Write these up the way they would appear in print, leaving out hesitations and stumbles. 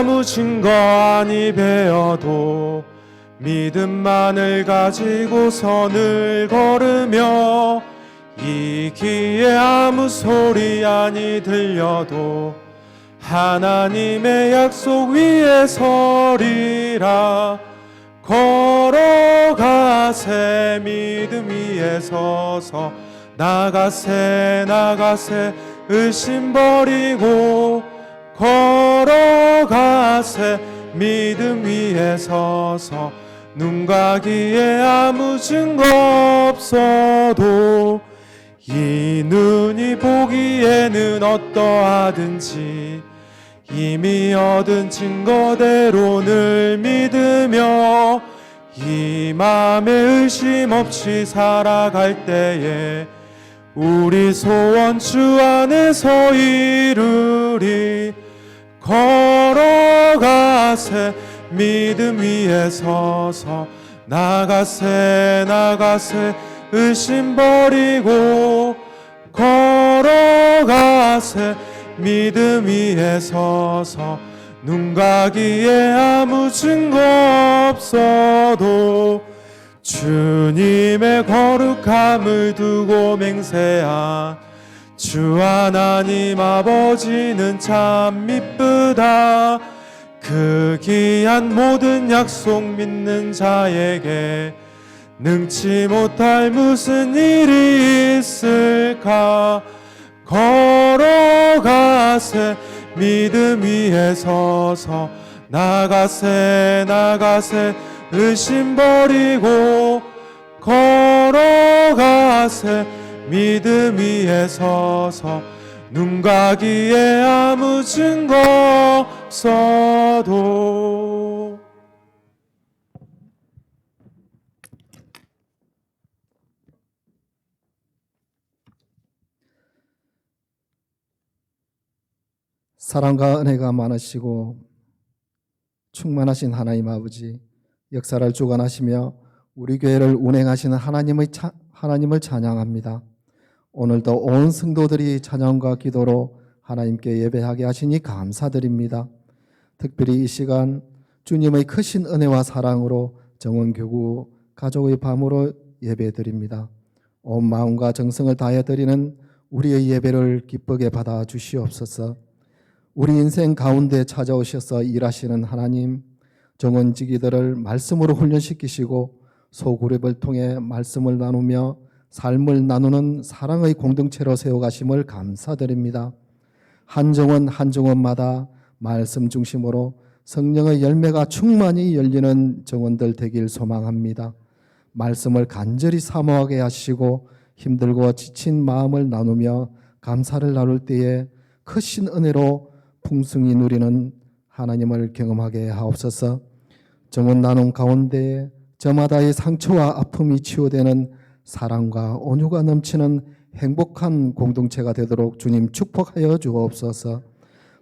아무 증거 아니 배어도 믿음만을 가지고 선을 걸으며 이 귀에 아무 소리 아니 들려도 하나님의 약속 위에 서리라. 걸어가세 믿음 위에 서서 나가세 의심 버리고 걸어가세 믿음 위에 서서 눈과 귀에 아무 증거 없어도 이 눈이 보기에는 어떠하든지 이미 얻은 증거대로 늘 믿으며 이 맘에 의심 없이 살아갈 때에 우리 소원 주 안에서 이루리. 걸어가세 믿음 위에 서서 나가세 의심 버리고 걸어가세 믿음 위에 서서 눈과 귀에 아무 증거 없어도 주님의 거룩함을 두고 맹세한 주 하나님 아버지는 참 미쁘다. 그 귀한 모든 약속 믿는 자에게 능치 못할 무슨 일이 있을까. 걸어가세 믿음 위에 서서 나가세 의심 버리고 걸어가세 믿음 위에 서서 눈과 귀에 아무 증거 없어도. 사랑과 은혜가 많으시고 충만하신 하나님 아버지, 역사를 주관하시며 우리 교회를 운행하시는 하나님을 찬양합니다. 오늘도 온 성도들이 찬양과 기도로 하나님께 예배하게 하시니 감사드립니다. 특별히 이 시간 주님의 크신 은혜와 사랑으로 정원교구 가족의 밤으로 예배드립니다. 온 마음과 정성을 다해 드리는 우리의 예배를 기쁘게 받아 주시옵소서. 우리 인생 가운데 찾아오셔서 일하시는 하나님, 정원지기들을 말씀으로 훈련시키시고 소그룹을 통해 말씀을 나누며 삶을 나누는 사랑의 공동체로 세워가심을 감사드립니다. 한 정원마다 말씀 중심으로 성령의 열매가 충만히 열리는 정원들 되길 소망합니다. 말씀을 간절히 사모하게 하시고 힘들고 지친 마음을 나누며 감사를 나눌 때에 크신 은혜로 풍성히 누리는 하나님을 경험하게 하옵소서. 정원 나눔 가운데 저마다의 상처와 아픔이 치유되는 사랑과 온유가 넘치는 행복한 공동체가 되도록 주님 축복하여 주옵소서.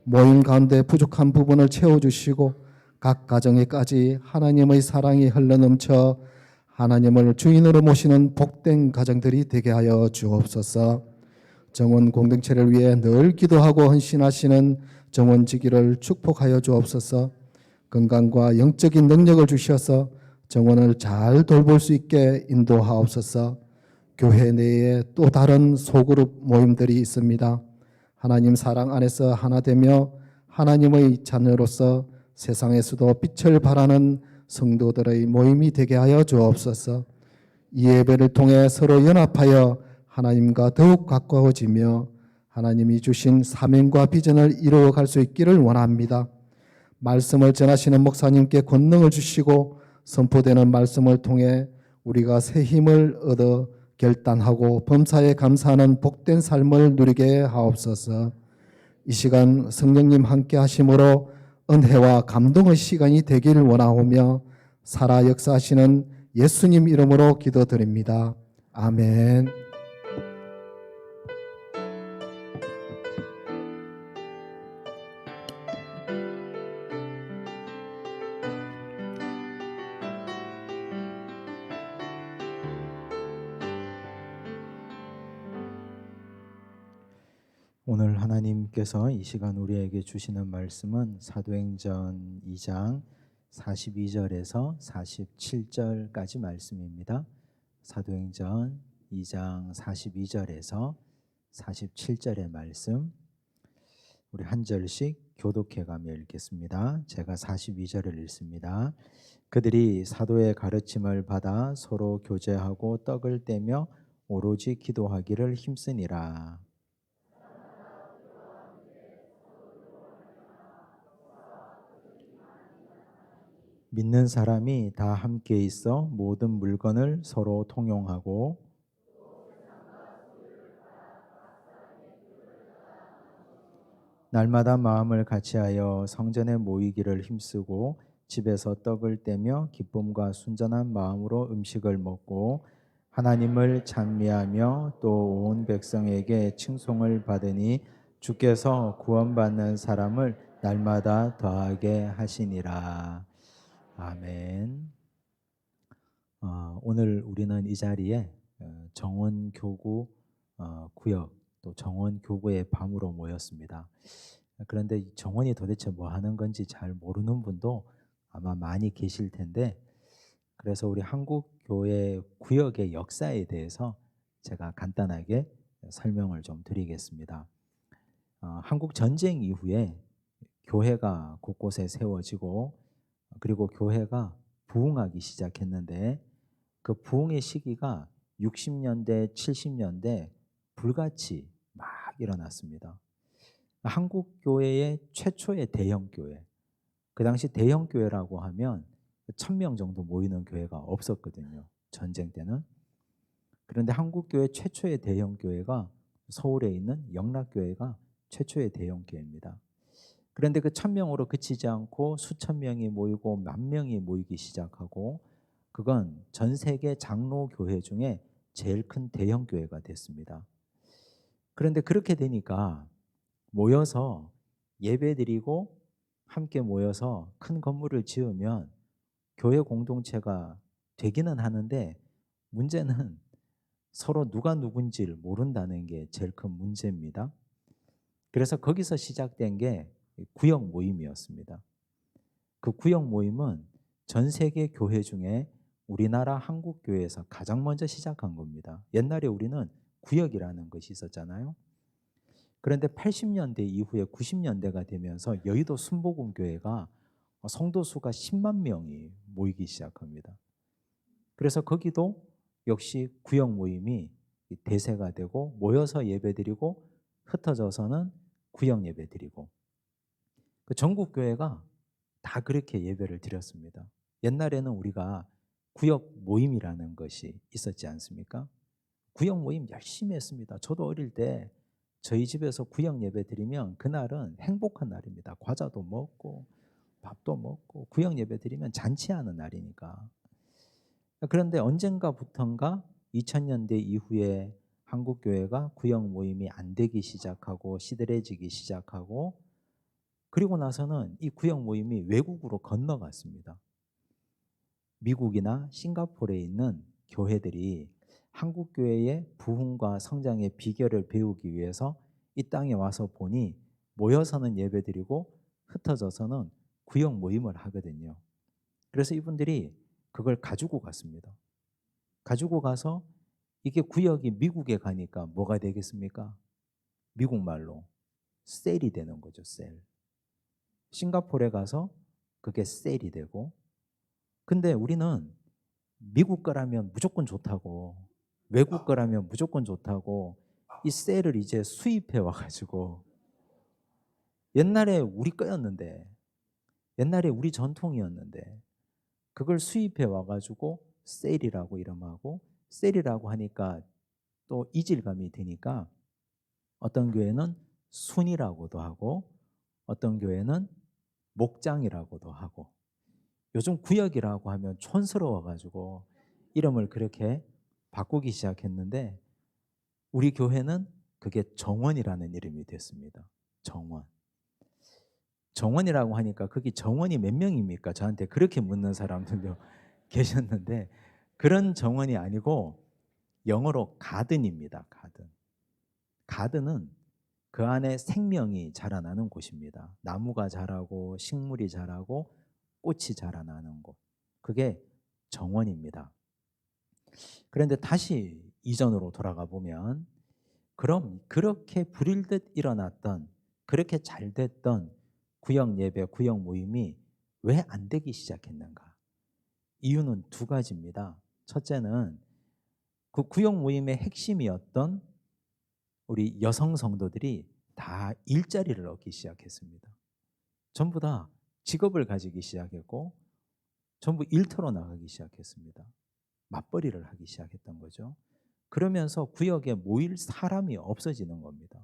모임 가운데 부족한 부분을 채워주시고 각 가정에까지 하나님의 사랑이 흘러넘쳐 하나님을 주인으로 모시는 복된 가정들이 되게 하여 주옵소서. 정원 공동체를 위해 늘 기도하고 헌신하시는 정원지기를 축복하여 주옵소서. 건강과 영적인 능력을 주셔서 정원을 잘 돌볼 수 있게 인도하옵소서. 교회 내에 또 다른 소그룹 모임들이 있습니다. 하나님 사랑 안에서 하나 되며 하나님의 자녀로서 세상에서도 빛을 발하는 성도들의 모임이 되게 하여 주옵소서. 이 예배를 통해 서로 연합하여 하나님과 더욱 가까워지며 하나님이 주신 사명과 비전을 이루어갈 수 있기를 원합니다. 말씀을 전하시는 목사님께 권능을 주시고 선포되는 말씀을 통해 우리가 새 힘을 얻어 결단하고 범사에 감사하는 복된 삶을 누리게 하옵소서. 이 시간 성령님 함께 하심으로 은혜와 감동의 시간이 되기를 원하오며 살아 역사하시는 예수님 이름으로 기도드립니다. 아멘. 오늘 하나님께서 이 시간 우리에게 주시는 말씀은 사도행전 2장 42절에서 47절까지 말씀입니다. 사도행전 2장 42절에서 47절의 말씀, 우리 한 절씩 교독해가며 읽겠습니다. 제가 42절을 읽습니다. 그들이 사도의 가르침을 받아 서로 교제하고 떡을 떼며 오로지 기도하기를 힘쓰니라. 믿는 사람이 다 함께 있어 모든 물건을 서로 통용하고 날마다 마음을 같이하여 성전에 모이기를 힘쓰고 집에서 떡을 떼며 기쁨과 순전한 마음으로 음식을 먹고 하나님을 찬미하며 또 온 백성에게 칭송을 받으니 주께서 구원받는 사람을 날마다 더하게 하시니라. 아멘. 오늘 우리는 이 자리에 정원교구 구역 또 정원교구의 밤으로 모였습니다. 그런데 이 정원이 도대체 뭐 하는 건지 잘 모르는 분도 아마 많이 계실 텐데, 그래서 우리 한국교회 구역의 역사에 대해서 제가 간단하게 설명을 좀 드리겠습니다. 한국 전쟁 이후에 교회가 곳곳에 세워지고 그리고 교회가 부흥하기 시작했는데, 그 부흥의 시기가 60년대, 70년대 불같이 막 일어났습니다. 한국 교회의 최초의 대형 교회, 그 당시 대형 교회라고 하면 1000명 정도 모이는 교회가 없었거든요, 전쟁 때는. 그런데 한국 교회 최초의 대형 교회가 서울에 있는 영락교회가 최초의 대형 교회입니다. 그런데 그 1000명으로 그치지 않고 수천 명이 모이고 10,000명이 모이기 시작하고, 그건 전 세계 장로 교회 중에 제일 큰 대형 교회가 됐습니다. 그런데 그렇게 되니까 모여서 예배드리고 함께 모여서 큰 건물을 지으면 교회 공동체가 되기는 하는데, 문제는 서로 누가 누군지를 모른다는 게 제일 큰 문제입니다. 그래서 거기서 시작된 게 구역 모임이었습니다. 그 구역 모임은 전 세계 교회 중에 우리나라 한국교회에서 가장 먼저 시작한 겁니다. 옛날에 우리는 구역이라는 것이 있었잖아요. 그런데 80년대 이후에 90년대가 되면서 여의도 순복음교회가 성도 수가 10만 명이 모이기 시작합니다. 그래서 거기도 역시 구역 모임이 대세가 되고, 모여서 예배드리고 흩어져서는 구역 예배드리고, 그 전국 교회가 다 그렇게 예배를 드렸습니다. 옛날에는 우리가 구역 모임이라는 것이 있었지 않습니까? 구역 모임 열심히 했습니다. 저도 어릴 때 저희 집에서 구역 예배 드리면 그날은 행복한 날입니다. 과자도 먹고 밥도 먹고 구역 예배 드리면 잔치하는 날이니까. 그런데 언젠가부턴가 2000년대 이후에 한국교회가 구역 모임이 안 되기 시작하고 시들해지기 시작하고, 그리고 나서는 이 구역 모임이 외국으로 건너갔습니다. 미국이나 싱가포르에 있는 교회들이 한국교회의 부흥과 성장의 비결을 배우기 위해서 이 땅에 와서 보니 모여서는 예배드리고 흩어져서는 구역 모임을 하거든요. 그래서 이분들이 그걸 가지고 갔습니다. 가지고 가서 이게 구역이 미국에 가니까 뭐가 되겠습니까? 미국 말로 셀이 되는 거죠, 셀. 싱가포르에 가서 그게 셀이 되고, 근데 우리는 미국 거라면 무조건 좋다고, 외국 거라면 무조건 좋다고 이 셀을 이제 수입해 와가지고, 옛날에 우리 거였는데, 옛날에 우리 전통이었는데 그걸 수입해 와가지고 셀이라고 이름하고, 셀이라고 하니까 또 이질감이 드니까 어떤 교회는 순이라고도 하고 어떤 교회는 목장이라고도 하고, 요즘 구역이라고 하면 촌스러워가지고 이름을 그렇게 바꾸기 시작했는데, 우리 교회는 그게 정원이라는 이름이 됐습니다. 정원. 정원이라고 하니까 거기 정원이 몇 명입니까? 저한테 그렇게 묻는 사람들도 계셨는데, 그런 정원이 아니고 영어로 가든입니다. 가든. 가든은 그 안에 생명이 자라나는 곳입니다. 나무가 자라고 식물이 자라고 꽃이 자라나는 곳. 그게 정원입니다. 그런데 다시 이전으로 돌아가 보면 그럼 그렇게 불일듯 일어났던 그렇게 잘 됐던 구역 예배, 구역 모임이 왜 안 되기 시작했는가? 이유는 두 가지입니다. 첫째는 그 구역 모임의 핵심이었던 우리 여성 성도들이 다 일자리를 얻기 시작했습니다. 전부 다 직업을 가지기 시작했고 전부 일터로 나가기 시작했습니다. 맞벌이를 하기 시작했던 거죠. 그러면서 구역에 모일 사람이 없어지는 겁니다.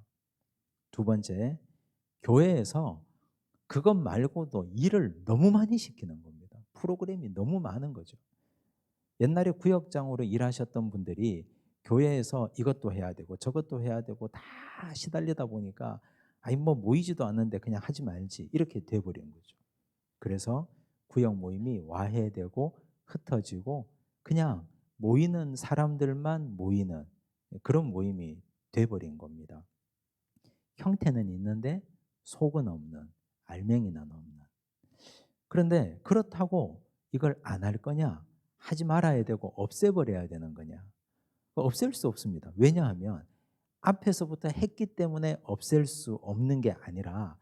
두 번째, 교회에서 그것 말고도 일을 너무 많이 시키는 겁니다. 프로그램이 너무 많은 거죠. 옛날에 구역장으로 일하셨던 분들이 교회에서 이것도 해야 되고 저것도 해야 되고 다 시달리다 보니까 아니 뭐 모이지도 않는데 그냥 하지 말지 이렇게 돼버린 거죠. 그래서 구역 모임이 와해되고 흩어지고 그냥 모이는 사람들만 모이는 그런 모임이 돼버린 겁니다. 형태는 있는데 속은 없는, 알맹이는 없는. 그런데 그렇다고 이걸 안 할 거냐? 하지 말아야 되고 없애버려야 되는 거냐? 없앨 수 없습니다. 왜냐하면 앞에서부터 했기 때문에 없앨 수 없는 게 아니라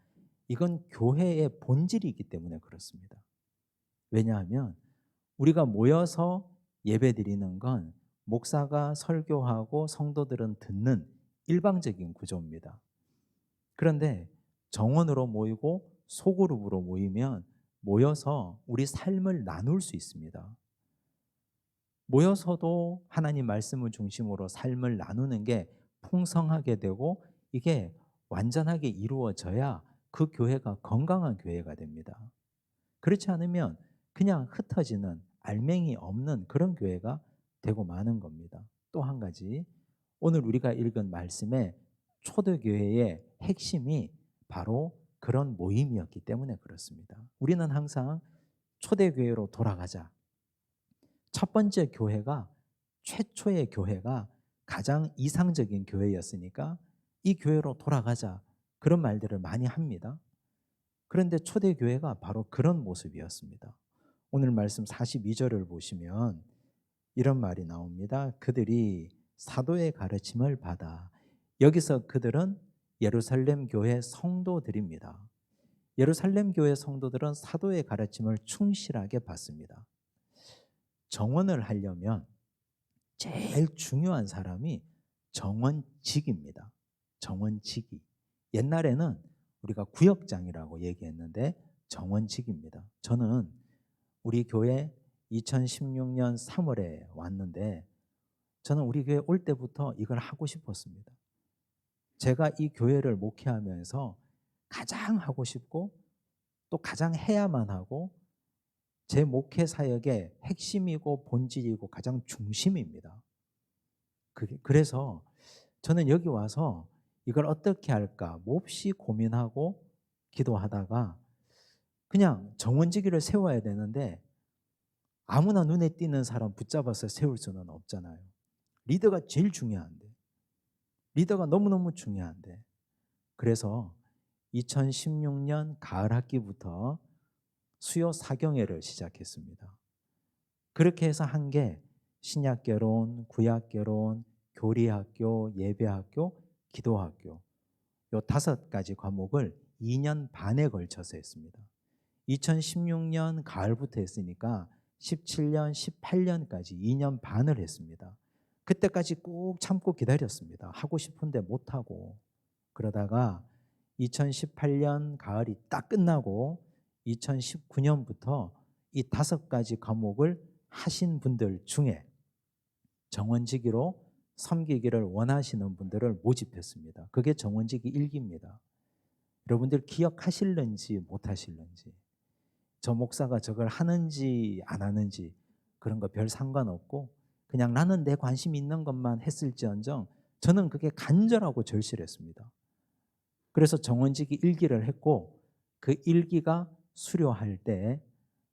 이건 교회의 본질이기 때문에 그렇습니다. 왜냐하면 우리가 모여서 예배드리는 건 목사가 설교하고 성도들은 듣는 일방적인 구조입니다. 그런데 정원으로 모이고 소그룹으로 모이면 모여서 우리 삶을 나눌 수 있습니다. 모여서도 하나님 말씀을 중심으로 삶을 나누는 게 풍성하게 되고 이게 완전하게 이루어져야 그 교회가 건강한 교회가 됩니다. 그렇지 않으면 그냥 흩어지는 알맹이 없는 그런 교회가 되고 마는 겁니다. 또 한 가지, 오늘 우리가 읽은 말씀의 초대교회의 핵심이 바로 그런 모임이었기 때문에 그렇습니다. 우리는 항상 초대교회로 돌아가자. 첫 번째 교회가 최초의 교회가 가장 이상적인 교회였으니까 이 교회로 돌아가자. 그런 말들을 많이 합니다. 그런데 초대교회가 바로 그런 모습이었습니다. 오늘 말씀 42절을 보시면 이런 말이 나옵니다. 그들이 사도의 가르침을 받아. 여기서 그들은 예루살렘 교회 성도들입니다. 예루살렘 교회 성도들은 사도의 가르침을 충실하게 받습니다. 정원을 하려면 제일 중요한 사람이 정원직입니다. 정원직이. 옛날에는 우리가 구역장이라고 얘기했는데 정원직입니다. 저는 우리 교회 2016년 3월에 왔는데 저는 우리 교회 올 때부터 이걸 하고 싶었습니다. 제가 이 교회를 목회하면서 가장 하고 싶고 또 가장 해야만 하고 제 목회 사역의 핵심이고 본질이고 가장 중심입니다. 그래서 저는 여기 와서 이걸 어떻게 할까 몹시 고민하고 기도하다가 그냥 정원지기를 세워야 되는데 아무나 눈에 띄는 사람 붙잡아서 세울 수는 없잖아요. 리더가 제일 중요한데, 리더가 너무너무 중요한데, 그래서 2016년 가을 학기부터 수요 사경회를 시작했습니다. 그렇게 해서 한 게 신약개론, 구약개론, 교리학교, 예배학교, 기도학교 요 5가지 과목을 2년 반에 걸쳐서 했습니다. 2016년 가을부터 했으니까 17년, 18년까지 2년 반을 했습니다. 그때까지 꾹 참고 기다렸습니다. 하고 싶은데 못하고. 그러다가 2018년 가을이 딱 끝나고 2019년부터 이 5가지 과목을 하신 분들 중에 정원지기로 섬기기를 원하시는 분들을 모집했습니다. 그게 정원지기 1기입니다. 여러분들 기억하실는지 못하실는지, 저 목사가 저걸 하는지 안 하는지 그런 거 별 상관없고 그냥 나는 내 관심 있는 것만 했을지언정 저는 그게 간절하고 절실했습니다. 그래서 정원지기 1기를 했고 그 1기가 수료할 때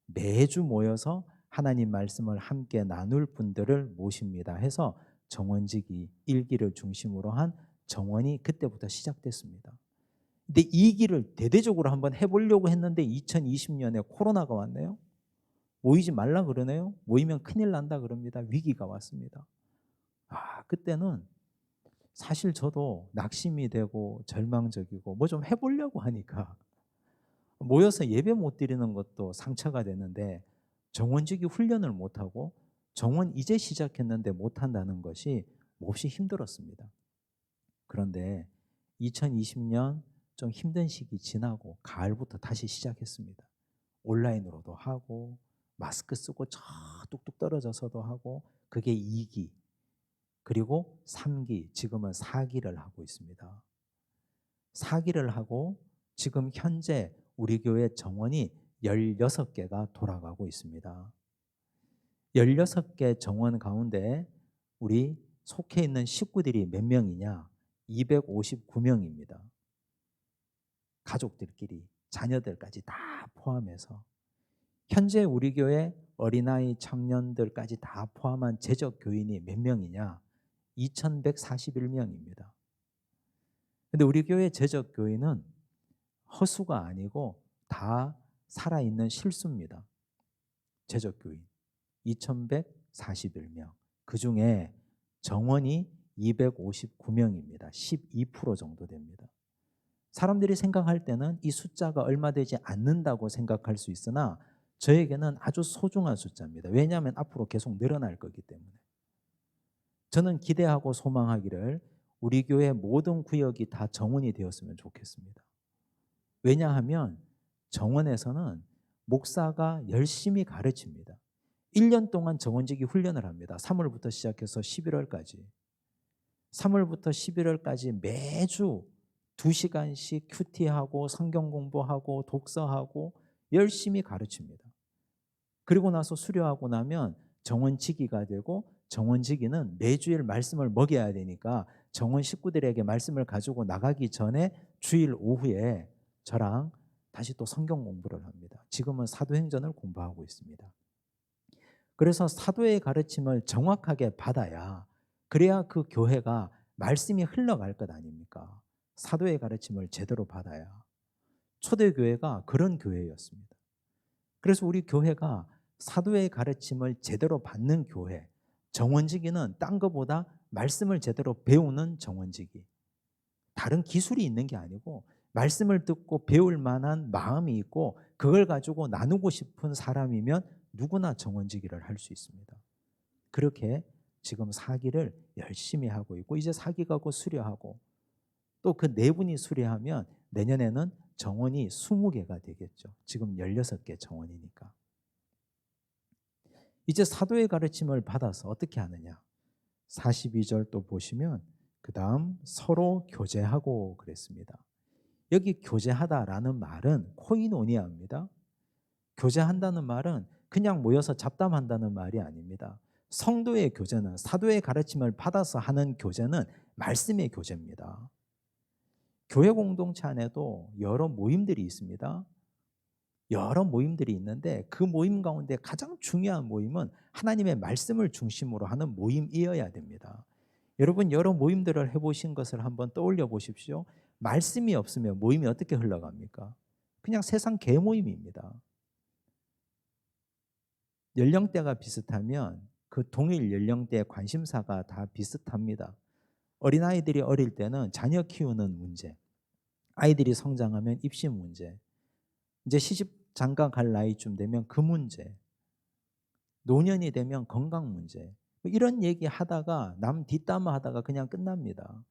매주 모여서 하나님 말씀을 함께 나눌 분들을 모십니다 해서 정원지기 1기를 중심으로 한 정원이 그때부터 시작됐습니다. 근데 이 길을 대대적으로 한번 해보려고 했는데 2020년에 코로나가 왔네요. 모이지 말라 그러네요. 모이면 큰일 난다 그럽니다. 위기가 왔습니다. 그때는 사실 저도 낙심이 되고 절망적이고 뭐 좀 해보려고 하니까 모여서 예배 못 드리는 것도 상처가 되는데 정원직이 훈련을 못하고 정원 이제 시작했는데 못한다는 것이 몹시 힘들었습니다. 그런데 2020년 좀 힘든 시기 지나고 가을부터 다시 시작했습니다. 온라인으로도 하고 마스크 쓰고 저 뚝뚝 떨어져서도 하고 그게 2기 그리고 3기 지금은 4기를 하고 있습니다. 4기를 하고 지금 현재 우리 교회 정원이 16개가 돌아가고 있습니다. 16개 정원 가운데 우리 속해 있는 식구들이 몇 명이냐? 259명입니다. 가족들끼리 자녀들까지 다 포함해서 현재 우리 교회 어린아이 청년들까지 다 포함한 재적 교인이 몇 명이냐? 2141명입니다. 근데 우리 교회 재적 교인은 허수가 아니고 다 살아있는 실수입니다. 재적 교인 2141명. 그중에 정원이 259명입니다. 12% 정도 됩니다. 사람들이 생각할 때는 이 숫자가 얼마 되지 않는다고 생각할 수 있으나 저에게는 아주 소중한 숫자입니다. 왜냐하면 앞으로 계속 늘어날 거기 때문에. 저는 기대하고 소망하기를 우리 교회 모든 구역이 다 정원이 되었으면 좋겠습니다. 왜냐하면 정원에서는 목사가 열심히 가르칩니다. 1년 동안 정원직이 훈련을 합니다. 3월부터 시작해서 11월까지. 3월부터 11월까지 매주 2시간씩 큐티하고 성경 공부하고 독서하고 열심히 가르칩니다. 그리고 나서 수료하고 나면 정원지기가 되고 정원지기는 매주일 말씀을 먹여야 되니까 정원 식구들에게 말씀을 가지고 나가기 전에 주일 오후에 저랑 다시 또 성경 공부를 합니다. 지금은 사도행전을 공부하고 있습니다. 그래서 사도의 가르침을 정확하게 받아야 그래야 그 교회가 말씀이 흘러갈 것 아닙니까? 사도의 가르침을 제대로 받아야. 초대교회가 그런 교회였습니다. 그래서 우리 교회가 사도의 가르침을 제대로 받는 교회, 정원지기는 딴 것보다 말씀을 제대로 배우는 정원지기. 다른 기술이 있는 게 아니고 말씀을 듣고 배울 만한 마음이 있고 그걸 가지고 나누고 싶은 사람이면 누구나 정원지기를 할 수 있습니다. 그렇게 지금 4기를 열심히 하고 있고 이제 4기가 곧 수료하고 또 그 4분이 수료하면 내년에는 정원이 20개가 되겠죠. 지금 16개 정원이니까. 이제 사도의 가르침을 받아서 어떻게 하느냐. 42절 또 보시면 그 다음 서로 교제하고 그랬습니다. 여기 교제하다라는 말은 코이노니아입니다. 교제한다는 말은 그냥 모여서 잡담한다는 말이 아닙니다. 성도의 교제는 사도의 가르침을 받아서 하는 교제는 말씀의 교제입니다. 교회 공동체 안에도 여러 모임들이 있습니다. 여러 모임들이 있는데 그 모임 가운데 가장 중요한 모임은 하나님의 말씀을 중심으로 하는 모임이어야 됩니다. 여러분 여러 모임들을 해보신 것을 한번 떠올려 보십시오. 말씀이 없으면 모임이 어떻게 흘러갑니까? 그냥 세상 개모임입니다. 연령대가 비슷하면 그 동일 연령대의 관심사가 다 비슷합니다. 어린아이들이 어릴 때는 자녀 키우는 문제, 아이들이 성장하면 입시 문제, 이제 시집 장가 갈 나이쯤 되면 그 문제, 노년이 되면 건강 문제, 이런 얘기 하다가 남 뒷담화 하다가 그냥 끝납니다.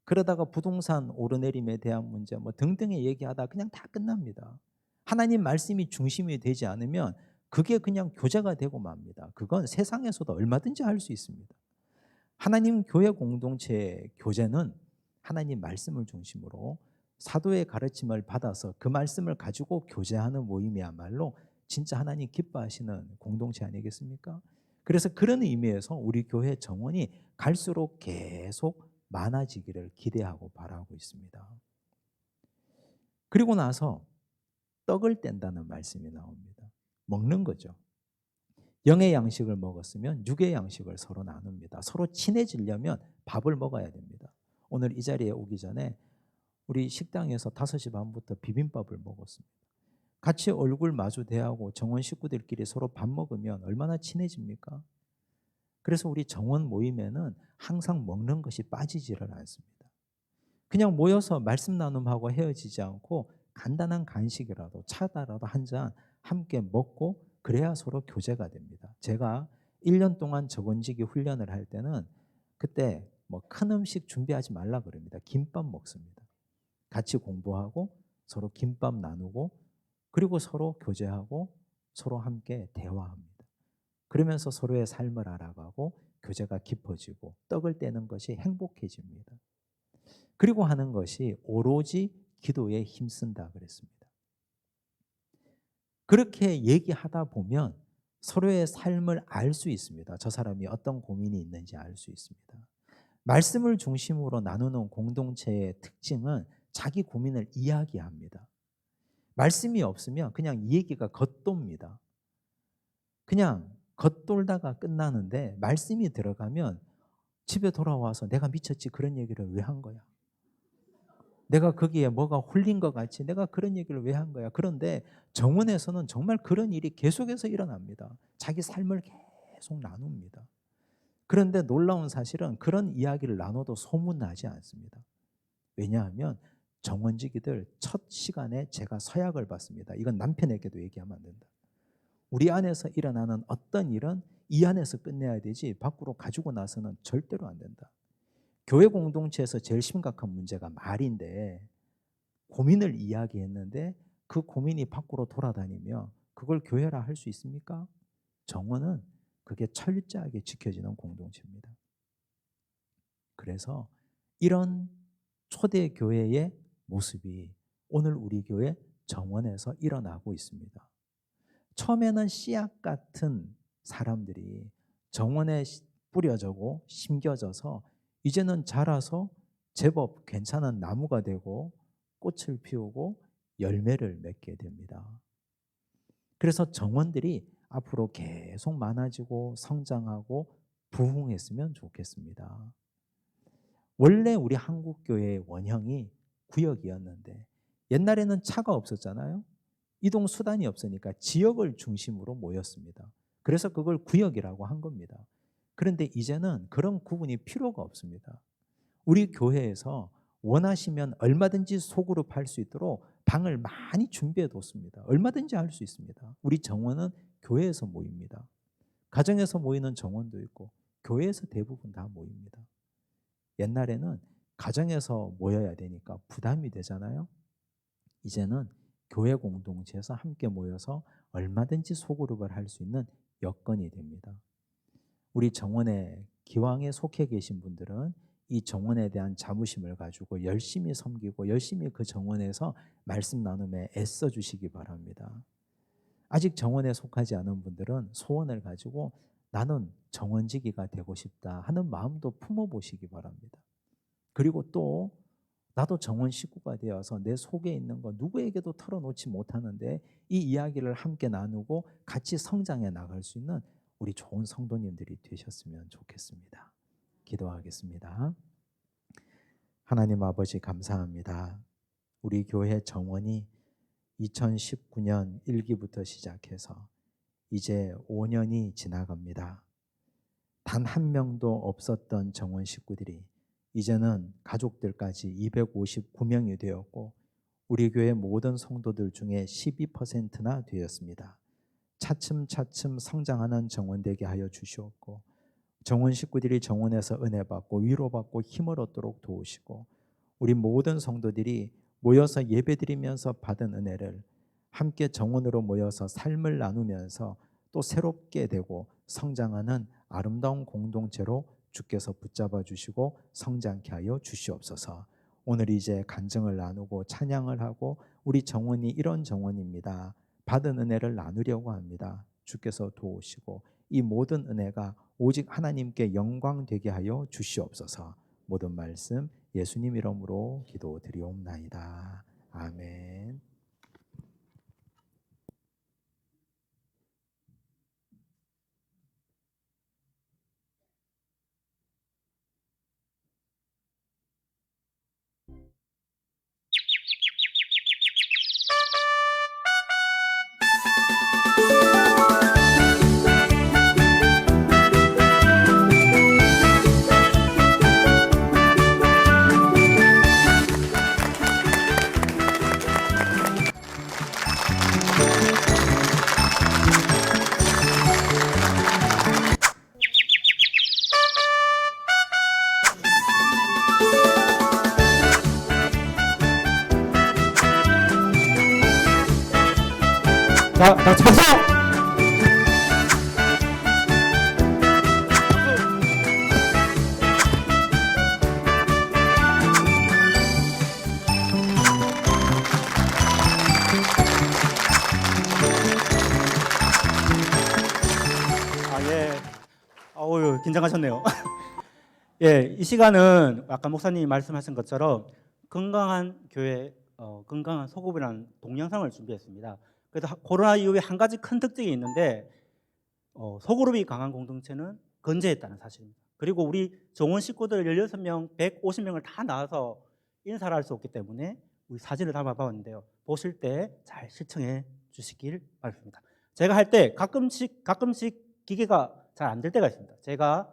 그러다가 부동산 오르내림에 대한 문제 뭐 등등의 얘기하다가 그냥 다 끝납니다. 하나님 말씀이 중심이 되지 않으면 그게 그냥 교제가 되고 맙니다. 그건 세상에서도 얼마든지 할 수 있습니다. 하나님 교회 공동체의 교제는 하나님 말씀을 중심으로 사도의 가르침을 받아서 그 말씀을 가지고 교제하는 모임이야말로 진짜 하나님 기뻐하시는 공동체 아니겠습니까? 그래서 그런 의미에서 우리 교회 정원이 갈수록 계속 많아지기를 기대하고 바라고 있습니다. 그리고 나서 떡을 뗀다는 말씀이 나옵니다. 먹는 거죠. 영의 양식을 먹었으면 육의 양식을 서로 나눕니다. 서로 친해지려면 밥을 먹어야 됩니다. 오늘 이 자리에 오기 전에 우리 식당에서 5시 반부터 비빔밥을 먹었습니다. 같이 얼굴 마주 대하고 정원 식구들끼리 서로 밥 먹으면 얼마나 친해집니까? 그래서 우리 정원 모임에는 항상 먹는 것이 빠지지를 않습니다. 그냥 모여서 말씀 나눔하고 헤어지지 않고 간단한 간식이라도 차다라도 한 잔 함께 먹고 그래야 서로 교제가 됩니다. 제가 1년 동안 적원지기 훈련을 할 때는 그때 뭐 큰 음식 준비하지 말라 그럽니다. 김밥 먹습니다. 같이 공부하고 서로 김밥 나누고 그리고 서로 교제하고 서로 함께 대화합니다. 그러면서 서로의 삶을 알아가고 교제가 깊어지고 떡을 떼는 것이 행복해집니다. 그리고 하는 것이 오로지 기도에 힘쓴다 그랬습니다. 그렇게 얘기하다 보면 서로의 삶을 알 수 있습니다. 저 사람이 어떤 고민이 있는지 알 수 있습니다. 말씀을 중심으로 나누는 공동체의 특징은 자기 고민을 이야기합니다. 말씀이 없으면 그냥 이 얘기가 겉돕니다. 그냥 겉돌다가 끝나는데 말씀이 들어가면 집에 돌아와서 내가 미쳤지 그런 얘기를 왜 한 거야? 내가 거기에 뭐가 홀린 것 같이 내가 그런 얘기를 왜 한 거야? 그런데 정원에서는 정말 그런 일이 계속해서 일어납니다. 자기 삶을 계속 나눕니다. 그런데 놀라운 사실은 그런 이야기를 나눠도 소문나지 않습니다. 왜냐하면 정원지기들 첫 시간에 제가 서약을 받습니다. 이건 남편에게도 얘기하면 안 된다. 우리 안에서 일어나는 어떤 일은 이 안에서 끝내야 되지 밖으로 가지고 나서는 절대로 안 된다. 교회 공동체에서 제일 심각한 문제가 말인데 고민을 이야기했는데 그 고민이 밖으로 돌아다니며 그걸 교회라 할 수 있습니까? 정원은 그게 철저하게 지켜지는 공동체입니다. 그래서 이런 초대 교회의 모습이 오늘 우리 교회 정원에서 일어나고 있습니다. 처음에는 씨앗 같은 사람들이 정원에 뿌려져고 심겨져서 이제는 자라서 제법 괜찮은 나무가 되고 꽃을 피우고 열매를 맺게 됩니다. 그래서 정원들이 앞으로 계속 많아지고 성장하고 부흥했으면 좋겠습니다. 원래 우리 한국교회의 원형이 구역이었는데 옛날에는 차가 없었잖아요. 이동 수단이 없으니까 지역을 중심으로 모였습니다. 그래서 그걸 구역이라고 한 겁니다. 그런데 이제는 그런 구분이 필요가 없습니다. 우리 교회에서 원하시면 얼마든지 소그룹 할 수 있도록 방을 많이 준비해 뒀습니다. 얼마든지 할 수 있습니다. 우리 정원은 교회에서 모입니다. 가정에서 모이는 정원도 있고 교회에서 대부분 다 모입니다. 옛날에는 가정에서 모여야 되니까 부담이 되잖아요. 이제는 교회 공동체에서 함께 모여서 얼마든지 소그룹을 할 수 있는 여건이 됩니다. 우리 정원에 기왕에 속해 계신 분들은 이 정원에 대한 자부심을 가지고 열심히 섬기고 열심히 그 정원에서 말씀 나눔에 애써 주시기 바랍니다. 아직 정원에 속하지 않은 분들은 소원을 가지고 나는 정원지기가 되고 싶다 하는 마음도 품어보시기 바랍니다. 그리고 또 나도 정원 식구가 되어서 내 속에 있는 거 누구에게도 털어놓지 못하는데 이 이야기를 함께 나누고 같이 성장해 나갈 수 있는 우리 좋은 성도님들이 되셨으면 좋겠습니다. 기도하겠습니다. 하나님 아버지 감사합니다. 우리 교회 정원이 2019년 1기부터 시작해서 이제 5년이 지나갑니다. 단 한 명도 없었던 정원 식구들이 이제는 가족들까지 259명이 되었고 우리 교회 모든 성도들 중에 12%나 되었습니다. 차츰차츰 성장하는 정원 되게 하여 주시옵고 정원 식구들이 정원에서 은혜 받고 위로받고 힘을 얻도록 도우시고 우리 모든 성도들이 모여서 예배드리면서 받은 은혜를 함께 정원으로 모여서 삶을 나누면서 또 새롭게 되고 성장하는 아름다운 공동체로 주께서 붙잡아 주시고 성장케 하여 주시옵소서. 오늘 이제 간증을 나누고 찬양을 하고 우리 정원이 이런 정원입니다. 받은 은혜를 나누려고 합니다. 주께서 도우시고 이 모든 은혜가 오직 하나님께 영광 되게 하여 주시옵소서. 모든 말씀 예수님 이름으로 기도드리옵나이다. 아멘. 자, 다 박수! 예. 어우, 긴장하셨네요. 예, 이 시간은 아까 목사님이 말씀하신 것처럼 건강한 교회, 건강한 소급이라는 동영상을 준비했습니다. 그래서 코로나 이후에 한 가지 큰 특징이 있는데 소그룹이 강한 공동체는 건재했다는 사실입니다. 그리고 우리 정원 식구들 16명, 150명을 다 나와서 인사를 할 수 없기 때문에 우리 사진을 담아봤는데요. 보실 때 잘 시청해 주시길 바랍니다. 제가 할 때 가끔씩 기계가 잘 안 될 때가 있습니다. 제가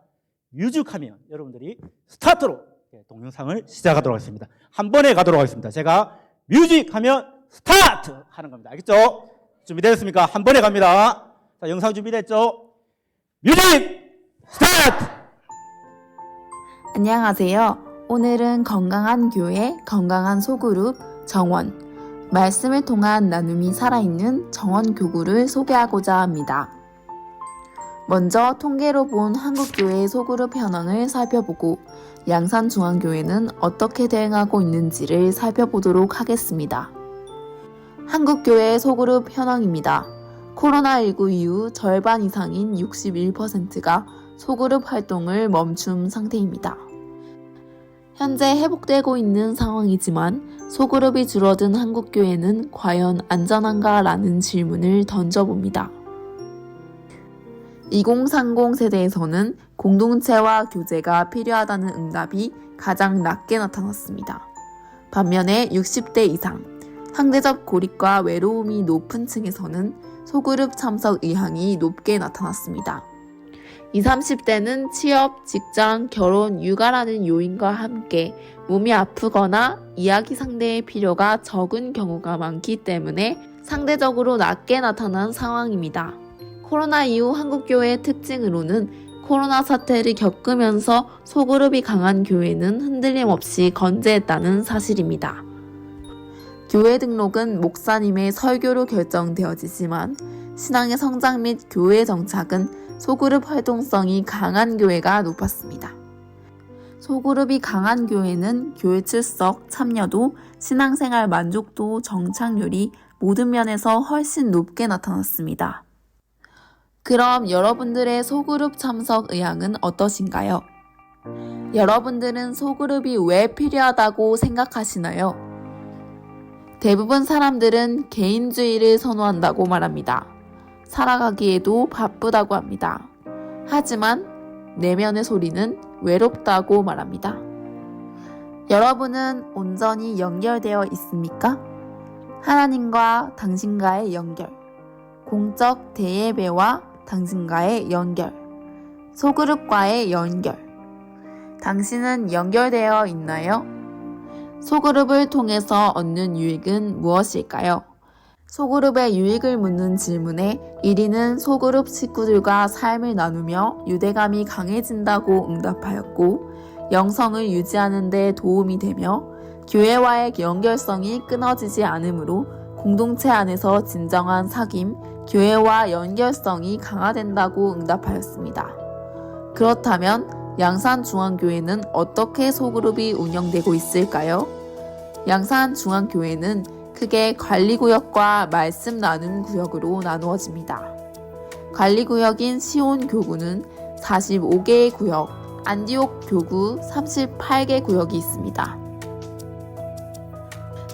뮤직하면 여러분들이 스타트로 동영상을 시작하도록 하겠습니다. 한 번에 가도록 하겠습니다. 제가 뮤직하면 스타트 하는 겁니다. 알겠죠? 준비되셨습니까? 한 번에 갑니다. 자, 영상 준비됐죠? 뮤직 스타트! 안녕하세요. 오늘은 건강한 교회, 건강한 소그룹, 정원, 말씀을 통한 나눔이 살아있는 정원 교구를 소개하고자 합니다. 먼저 통계로 본 한국교회의 소그룹 현황을 살펴보고 양산중앙교회는 어떻게 대응하고 있는지를 살펴보도록 하겠습니다. 한국교회의 소그룹 현황입니다. 코로나19 이후 절반 이상인 61%가 소그룹 활동을 멈춘 상태입니다. 현재 회복되고 있는 상황이지만 소그룹이 줄어든 한국교회는 과연 안전한가라는 질문을 던져봅니다. 2030 세대에서는 공동체와 교제가 필요하다는 응답이 가장 낮게 나타났습니다. 반면에 60대 이상, 상대적 고립과 외로움이 높은 층에서는 소그룹 참석 의향이 높게 나타났습니다. 20, 30대는 취업, 직장, 결혼, 육아라는 요인과 함께 몸이 아프거나 이야기 상대의 필요가 적은 경우가 많기 때문에 상대적으로 낮게 나타난 상황입니다. 코로나 이후 한국교회의 특징으로는 코로나 사태를 겪으면서 소그룹이 강한 교회는 흔들림 없이 건재했다는 사실입니다. 교회 등록은 목사님의 설교로 결정되어지지만 신앙의 성장 및 교회 정착은 소그룹 활동성이 강한 교회가 높았습니다. 소그룹이 강한 교회는 교회 출석, 참여도, 신앙생활 만족도, 정착률이 모든 면에서 훨씬 높게 나타났습니다. 그럼 여러분들의 소그룹 참석 의향은 어떠신가요? 여러분들은 소그룹이 왜 필요하다고 생각하시나요? 대부분 사람들은 개인주의를 선호한다고 말합니다. 살아가기에도 바쁘다고 합니다. 하지만 내면의 소리는 외롭다고 말합니다. 여러분은 온전히 연결되어 있습니까? 하나님과 당신과의 연결, 공적 대예배와 당신과의 연결, 소그룹과의 연결. 당신은 연결되어 있나요? 소그룹을 통해서 얻는 유익은 무엇일까요? 소그룹의 유익을 묻는 질문에 1위는 소그룹 식구들과 삶을 나누며 유대감이 강해진다고 응답하였고, 영성을 유지하는 데 도움이 되며 교회와의 연결성이 끊어지지 않으므로 공동체 안에서 진정한 사귐, 교회와 연결성이 강화된다고 응답하였습니다. 그렇다면 양산중앙교회는 어떻게 소그룹이 운영되고 있을까요? 양산중앙교회는 크게 관리구역과 말씀 나눔 구역으로 나누어집니다. 관리구역인 시온 교구는 45개의 구역, 안디옥 교구 38개 구역이 있습니다.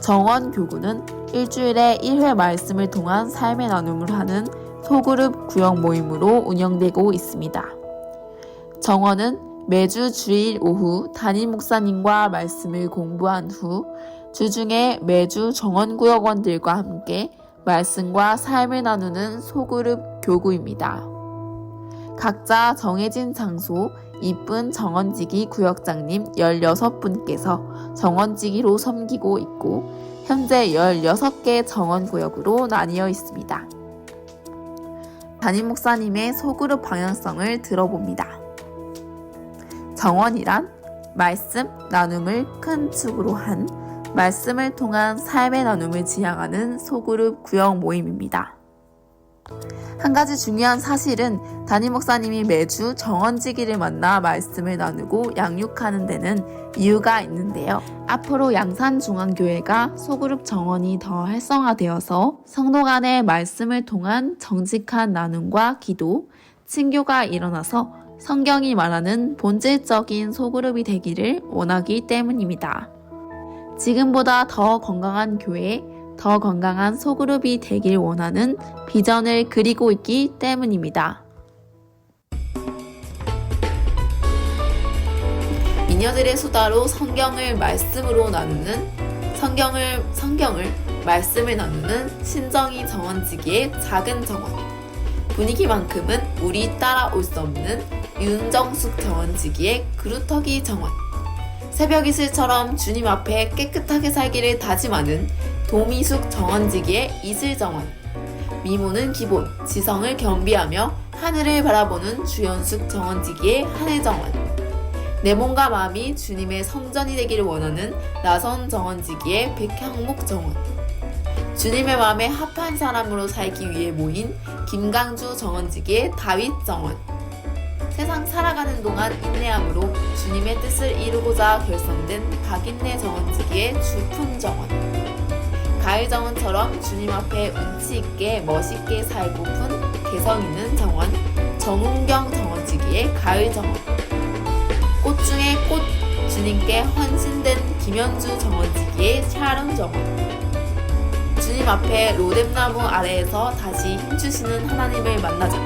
정원 교구는 일주일에 1회 말씀을 통한 삶의 나눔을 하는 소그룹 구역 모임으로 운영되고 있습니다. 정원은 매주 주일 오후 담임 목사님과 말씀을 공부한 후 주중에 매주 정원구역원들과 함께 말씀과 삶을 나누는 소그룹 교구입니다. 각자 정해진 장소, 이쁜 정원지기 구역장님 16분께서 정원지기로 섬기고 있고 현재 16개 정원구역으로 나뉘어 있습니다. 담임 목사님의 소그룹 방향성을 들어봅니다. 정원이란 말씀, 나눔을 큰 축으로 한 말씀을 통한 삶의 나눔을 지향하는 소그룹 구역 모임입니다. 한 가지 중요한 사실은 담임 목사님이 매주 정원지기를 만나 말씀을 나누고 양육하는 데는 이유가 있는데요. 앞으로 양산중앙교회가 소그룹 정원이 더 활성화되어서 성도 간의 말씀을 통한 정직한 나눔과 기도, 친교가 일어나서 성경이 말하는 본질적인 소그룹이 되기를 원하기 때문입니다. 지금보다 더 건강한 교회, 더 건강한 소그룹이 되길 원하는 비전을 그리고 있기 때문입니다. 미녀들의 수다로 성경을 말씀으로 나누는 성경을 말씀을 나누는 신정희 정원지기의 작은 정원. 분위기만큼은 우리 따라올 수 없는 윤정숙 정원지기의 그루터기 정원. 새벽 이슬처럼 주님 앞에 깨끗하게 살기를 다짐하는 도미숙 정원지기의 이슬정원. 미모는 기본, 지성을 겸비하며 하늘을 바라보는 주연숙 정원지기의 하늘정원. 내 몸과 마음이 주님의 성전이 되기를 원하는 나선 정원지기의 백향목 정원. 주님의 마음에 합한 사람으로 살기 위해 모인 김강주 정원지기의 다윗 정원. 세상 살아가는 동안 인내함으로 주님의 뜻을 이루고자 결성된 박인내 정원지기의 주품 정원. 가을 정원처럼 주님 앞에 운치 있게 멋있게 살고픈 개성 있는 정원, 정운경 정원지기의 가을 정원. 꽃 중에 꽃, 주님께 헌신된 김현주 정원지기의 샤론 정원. 주님 앞에 로뎀나무 아래에서 다시 힘주시는 하나님을 만나자.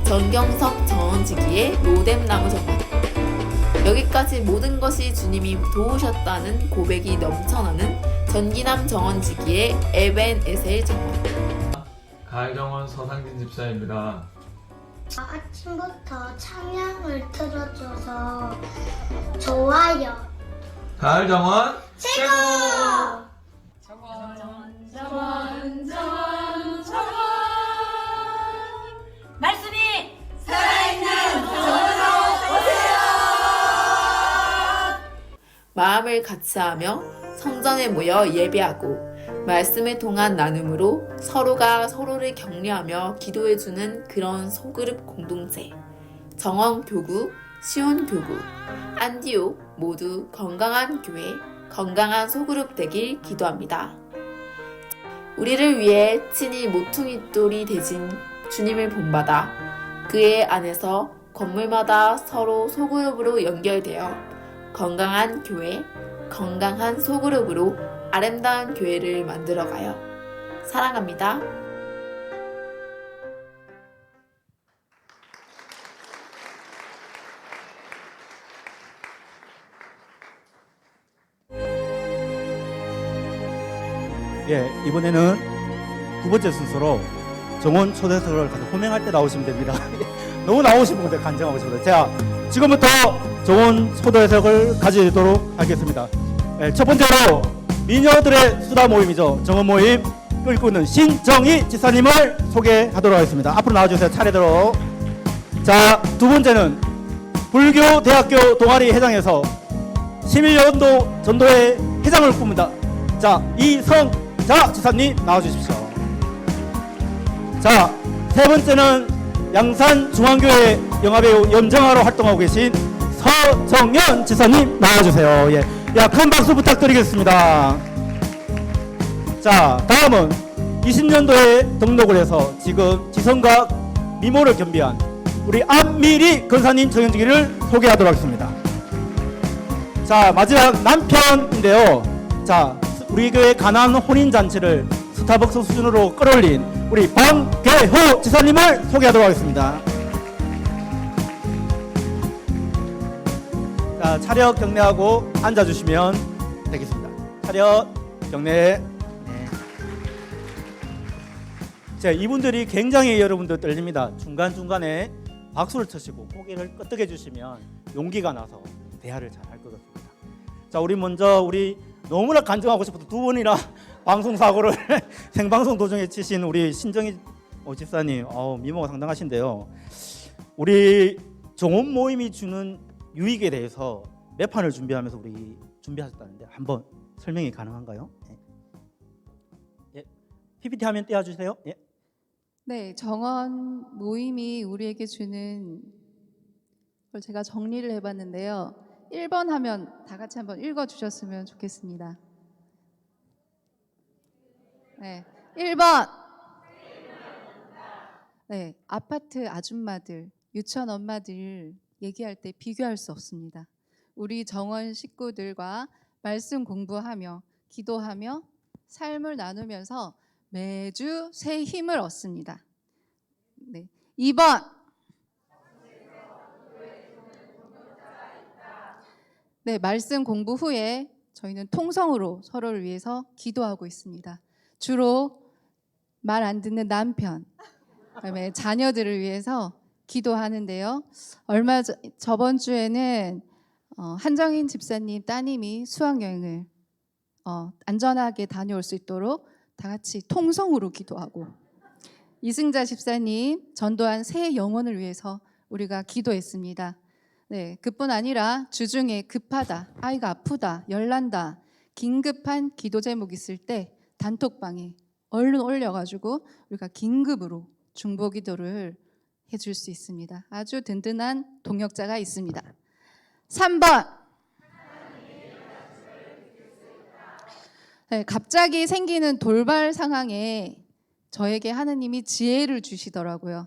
전경석 정원지기의 로뎀나무 정원. 여기까지 모든 것이 주님이 도우셨다는 고백이 넘쳐나는 전기남 정원지기의 에벤에셀 정원. 가을정원 서상진 집사입니다. 아침부터 찬양을 틀어줘서 좋아요. 가을정원 최고! 말씀이 마음을 같이하며 성전에 모여 예배하고 말씀을 통한 나눔으로 서로가 서로를 격려하며 기도해주는 그런 소그룹 공동체. 정원교구, 시온교구, 안디옥 모두 건강한 교회, 건강한 소그룹 되길 기도합니다. 우리를 위해 친히 모퉁이돌이 되신 주님을 본받아 그의 안에서 건물마다 서로 소그룹으로 연결되어 건강한 교회, 건강한 소그룹으로 아름다운 교회를 만들어가요. 사랑합니다. 예, 이번에는 두 번째 순서로 정원 초대석을 가서 호명할 때 나오시면 됩니다. 너무 나오시면 근데 간증하고 싶어요. 제가 지금부터 정원 초대석을 가지도록 하겠습니다. 예, 첫 번째로 미녀들의 수다 모임이죠. 정원 모임 끌고 있는 신정희 지사님을 소개하도록 하겠습니다. 앞으로 나와주세요. 차례대로. 자, 두 번째는 불교대학교 동아리 회장에서 11년도 전도회 회장을 꿈문다. 자, 이성자 지사님 나와주십시오. 자, 세 번째는 양산중앙교회 영화배우 염정아로 활동하고 계신 서정연 지사님 나와주세요. 예, 야, 큰 박수 부탁드리겠습니다. 자, 다음은 20년도에 등록을 해서 지금 지성과 미모를 겸비한 우리 안미리 권사님 정현지기를 소개하도록 하겠습니다. 자, 마지막 남편인데요. 자, 우리 교회 가난 혼인잔치를 스타벅스 수준으로 끌어올린 우리 방계호 지사님을 소개하도록 하겠습니다. 자, 차렷 경례하고 앉아주시면 되겠습니다. 차렷 경례. 자, 이분들이 굉장히 여러분들 떨립니다. 중간중간에 박수를 쳐시고 고개를 끄덕여 주시면 용기가 나서 대화를 잘 할 것 같습니다. 자, 우리 먼저 우리 너무나 간증하고 싶어서 두 번이나 방송사고를 생방송 도중에 치신 우리 신정희 집사님, 미모가 상당하신데요. 우리 정원 모임이 주는 유익에 대해서 몇 판을 준비하면서 우리 준비하셨다는데 한번 설명이 가능한가요? 예. 예. PPT 화면 띄워주세요. 예. 네, 정원 모임이 우리에게 주는 걸 제가 정리를 해봤는데요. 1번 하면 다 같이 한번 읽어주셨으면 좋겠습니다. 네, 1번. 네, 아파트 아줌마들, 유치원 엄마들 얘기할 때 비교할 수 없습니다. 우리 정원 식구들과 말씀 공부하며 기도하며 삶을 나누면서 매주 새 힘을 얻습니다. 네, 2번. 네, 말씀 공부 후에 저희는 통성으로 서로를 위해서 기도하고 있습니다. 주로 말 안 듣는 남편, 그다음에 자녀들을 위해서 기도하는데요. 저번 주에는 한정인 집사님 따님이 수학여행을 안전하게 다녀올 수 있도록 다 같이 통성으로 기도하고, 이승자 집사님 전도한 새 영혼을 위해서 우리가 기도했습니다. 네, 그뿐 아니라 주중에 급하다, 아이가 아프다, 열난다, 긴급한 기도 제목 있을 때 단톡방에 얼른 올려가지고 우리가 긴급으로 중보 기도를 해줄 수 있습니다. 아주 든든한 동역자가 있습니다. 3번. 네, 갑자기 생기는 돌발 상황에 저에게 하느님이 지혜를 주시더라고요.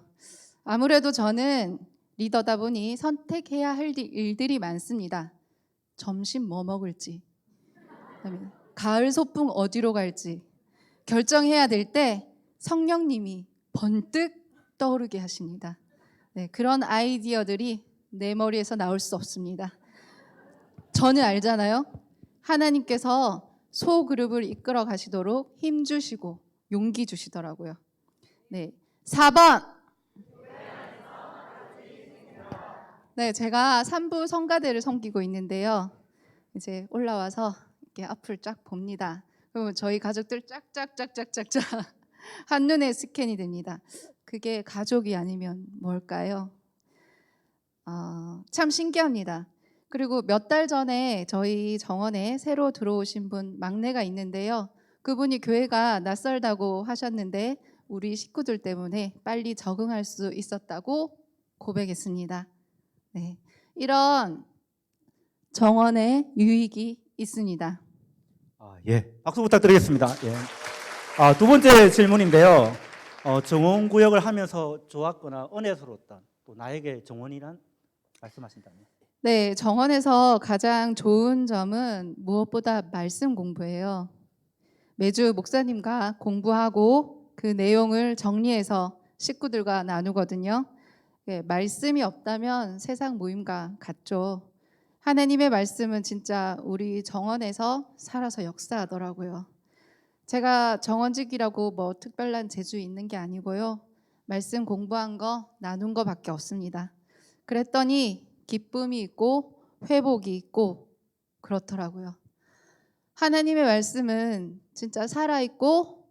아무래도 저는 리더다 보니 선택해야 할 일들이 많습니다. 점심 뭐 먹을지, 그다음에 가을 소풍 어디로 갈지 결정해야 될 때 성령님이 번뜩 떠오르게 하십니다. 네, 그런 아이디어들이 내 머리에서 나올 수 없습니다. 저는 알잖아요. 하나님께서 소그룹을 이끌어 가시도록 힘 주시고 용기 주시더라고요. 네, 4번. 네, 제가 3부 성가대를 섬기고 있는데요. 이제 올라와서 이렇게 앞을 쫙 봅니다. 그러면 저희 가족들 짝짝짝짝짝짝 한눈에 스캔이 됩니다. 그게 가족이 아니면 뭘까요? 참 신기합니다. 그리고 몇 달 전에 저희 정원에 새로 들어오신 분 막내가 있는데요. 그분이 교회가 낯설다고 하셨는데 우리 식구들 때문에 빨리 적응할 수 있었다고 고백했습니다. 네, 이런 정원의 유익이 있습니다. 예, 박수 부탁드리겠습니다. 예. 두 번째 질문인데요. 정원 구역을 하면서 좋았거나 은혜스러웠던, 또 나에게 정원이란 말씀하신다면? 네, 정원에서 가장 좋은 점은 무엇보다 말씀 공부예요. 매주 목사님과 공부하고 그 내용을 정리해서 식구들과 나누거든요. 네, 말씀이 없다면 세상 모임과 같죠. 하나님의 말씀은 진짜 우리 정원에서 살아서 역사하더라고요. 제가 정원직이라고 뭐 특별한 재주 있는 게 아니고요. 말씀 공부한 거 나눈 거밖에 없습니다. 그랬더니 기쁨이 있고 회복이 있고 그렇더라고요. 하나님의 말씀은 진짜 살아있고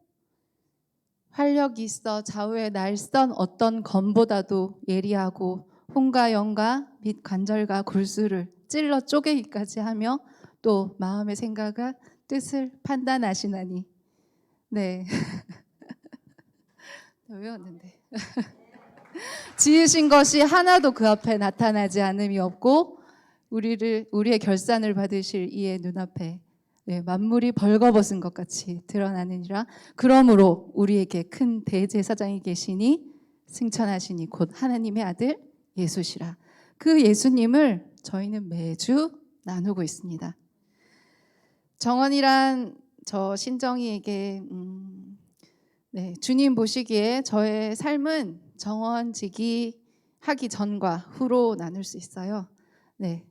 활력이 있어 좌우의 날선 어떤 검보다도 예리하고 혼과 영과 및 관절과 골수를 찔러 쪼개기까지 하며 또 마음의 생각과 뜻을 판단하시나니. 네. 외웠는데. 지으신 것이 하나도 그 앞에 나타나지 않음이 없고 우리의 결산을 받으실 이의 눈앞에 만물이 벌거벗은 것 같이 드러나느니라. 그러므로 우리에게 큰 대제사장이 계시니 승천하시니 곧 하나님의 아들 예수시라. 그 예수님을 저희는 매주 나누고 있습니다. 정원이란 저 신정이에게 주님 보시기에 저의 삶은 정원지기 하기 전과 후로 나눌 수 있어요. 네,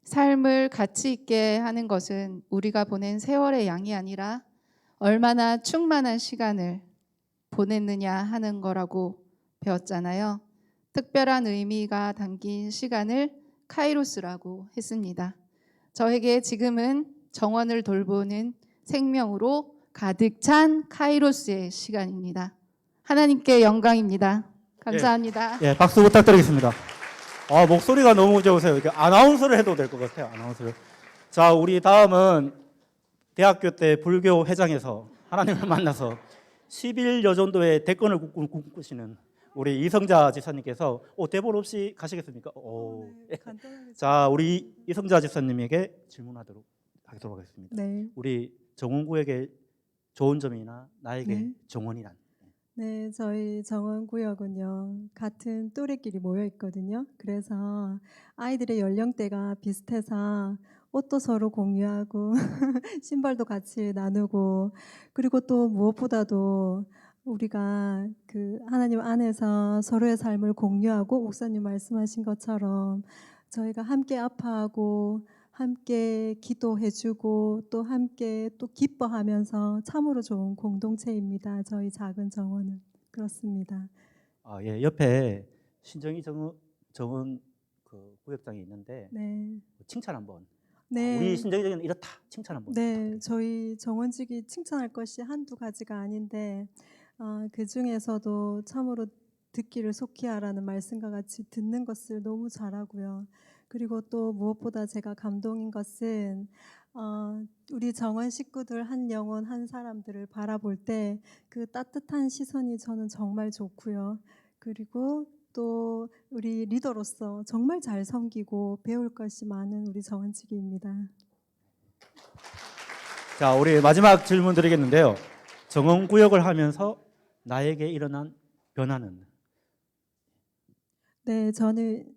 삶을 가치 있게 하는 것은 우리가 보낸 세월의 양이 아니라 얼마나 충만한 시간을 보냈느냐 하는 거라고 배웠잖아요. 특별한 의미가 담긴 시간을 카이로스라고 했습니다. 저에게 지금은 정원을 돌보는 생명으로 가득 찬 카이로스의 시간입니다. 하나님께 영광입니다. 감사합니다. 예, 박수 부탁드리겠습니다. 목소리가 너무 좋으세요. 이렇게 아나운서를 해도 될 것 같아요. 아나운서를. 자, 우리 다음은 대학교 때 불교 회장에서 하나님을 만나서 10일 여전도의 대권을 꿈꾸시는 우리 이성자 집사님께서 대본 없이 가시겠습니까? 네, 간단하게 자, 우리 이성자 집사님에게 질문하도록 하겠습니다. 네. 우리 정원구역의 좋은 점이나 나에게 네. 정원이란. 네, 저희 정원구역은요, 같은 또래끼리 모여 있거든요. 그래서 아이들의 연령대가 비슷해서 옷도 서로 공유하고, 신발도 같이 나누고, 그리고 또 무엇보다도 우리가 그 하나님 안에서 서로의 삶을 공유하고, 목사님 말씀하신 것처럼 저희가 함께 아파하고, 함께 기도해주고 또 함께 또 기뻐하면서 참으로 좋은 공동체입니다. 저희 작은 정원은 그렇습니다. 예, 옆에 신정희 정원 그 구역장이 있는데 네, 칭찬 한번. 네, 우리 신정희 정원 이렇다. 칭찬 한번. 네, 저희 정원직이 칭찬할 것이 한두 가지가 아닌데 그 중에서도 참으로 듣기를 속히 하라는 말씀과 같이 듣는 것을 너무 잘하고요. 그리고 또 무엇보다 제가 감동인 것은 우리 정원 식구들 한 영혼 한 사람들을 바라볼 때 그 따뜻한 시선이 저는 정말 좋고요. 그리고 또 우리 리더로서 정말 잘 섬기고 배울 것이 많은 우리 정원직입니다. 자, 우리 마지막 질문 드리겠는데요. 정원구역을 하면서 나에게 일어난 변화는? 네, 저는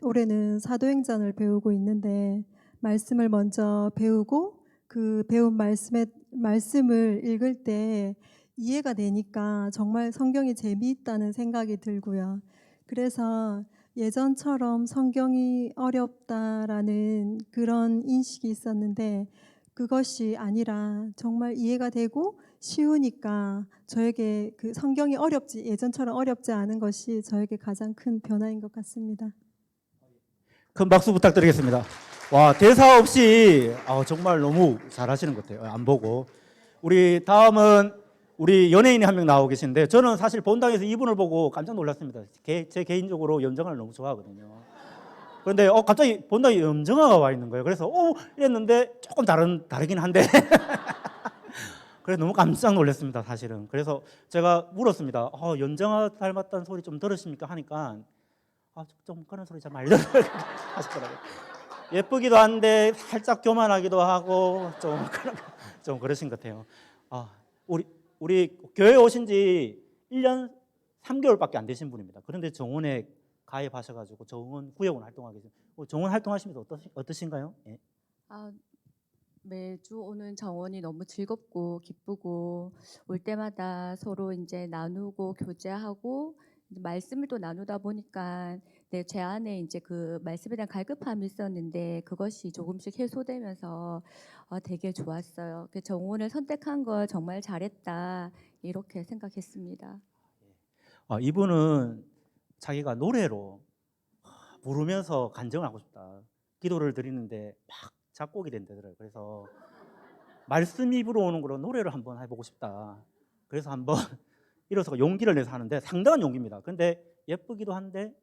올해는 사도행전을 배우고 있는데 말씀을 먼저 배우고 그 배운 말씀을 읽을 때 이해가 되니까 정말 성경이 재미있다는 생각이 들고요. 그래서 예전처럼 성경이 어렵다라는 그런 인식이 있었는데 그것이 아니라 정말 이해가 되고 쉬우니까 저에게 그 성경이 예전처럼 어렵지 않은 것이 저에게 가장 큰 변화인 것 같습니다. 큰 박수 부탁드리겠습니다. 와, 대사 없이 정말 너무 잘하시는 것 같아요. 안 보고. 우리 다음은 우리 연예인이 한 명 나오고 계신데 저는 사실 본당에서 이분을 보고 깜짝 놀랐습니다. 제 개인적으로 염정아를 너무 좋아하거든요. 그런데 갑자기 본당에 염정아가 와 있는 거예요. 그래서 이랬는데 조금 다르긴 한데 그래서 너무 깜짝 놀랐습니다. 사실은. 그래서 제가 물었습니다. 염정아 닮았다는 소리 좀 들으십니까? 하니까 좀 그런 소리 잘 많이 하시더라고요. 예쁘기도 한데 살짝 교만하기도 하고 좀 그러신 것 같아요. 우리 교회 오신 지 1년 3개월밖에 안 되신 분입니다. 그런데 정원에 가입하셔가지고 정원 구역원 활동하고 계세요. 정원 활동하시면서 어떠신가요? 예. 매주 오는 정원이 너무 즐겁고 기쁘고 올 때마다 서로 이제 나누고 교제하고 말씀을 또 나누다 보니까 제 안에 이제 그 말씀에 대한 갈급함이 있었는데 그것이 조금씩 해소되면서 되게 좋았어요. 그 정원을 선택한 걸 정말 잘했다 이렇게 생각했습니다. 이분은 자기가 노래로 부르면서 간증을 하고 싶다. 기도를 드리는데 막 작곡이 된다더라고요. 그래서 말씀 입으로 오는 거로 노래를 한번 해보고 싶다. 그래서 한번 일어서 용기를 내서 하는데 상당한 용기입니다. 그런데 예쁘기도 한데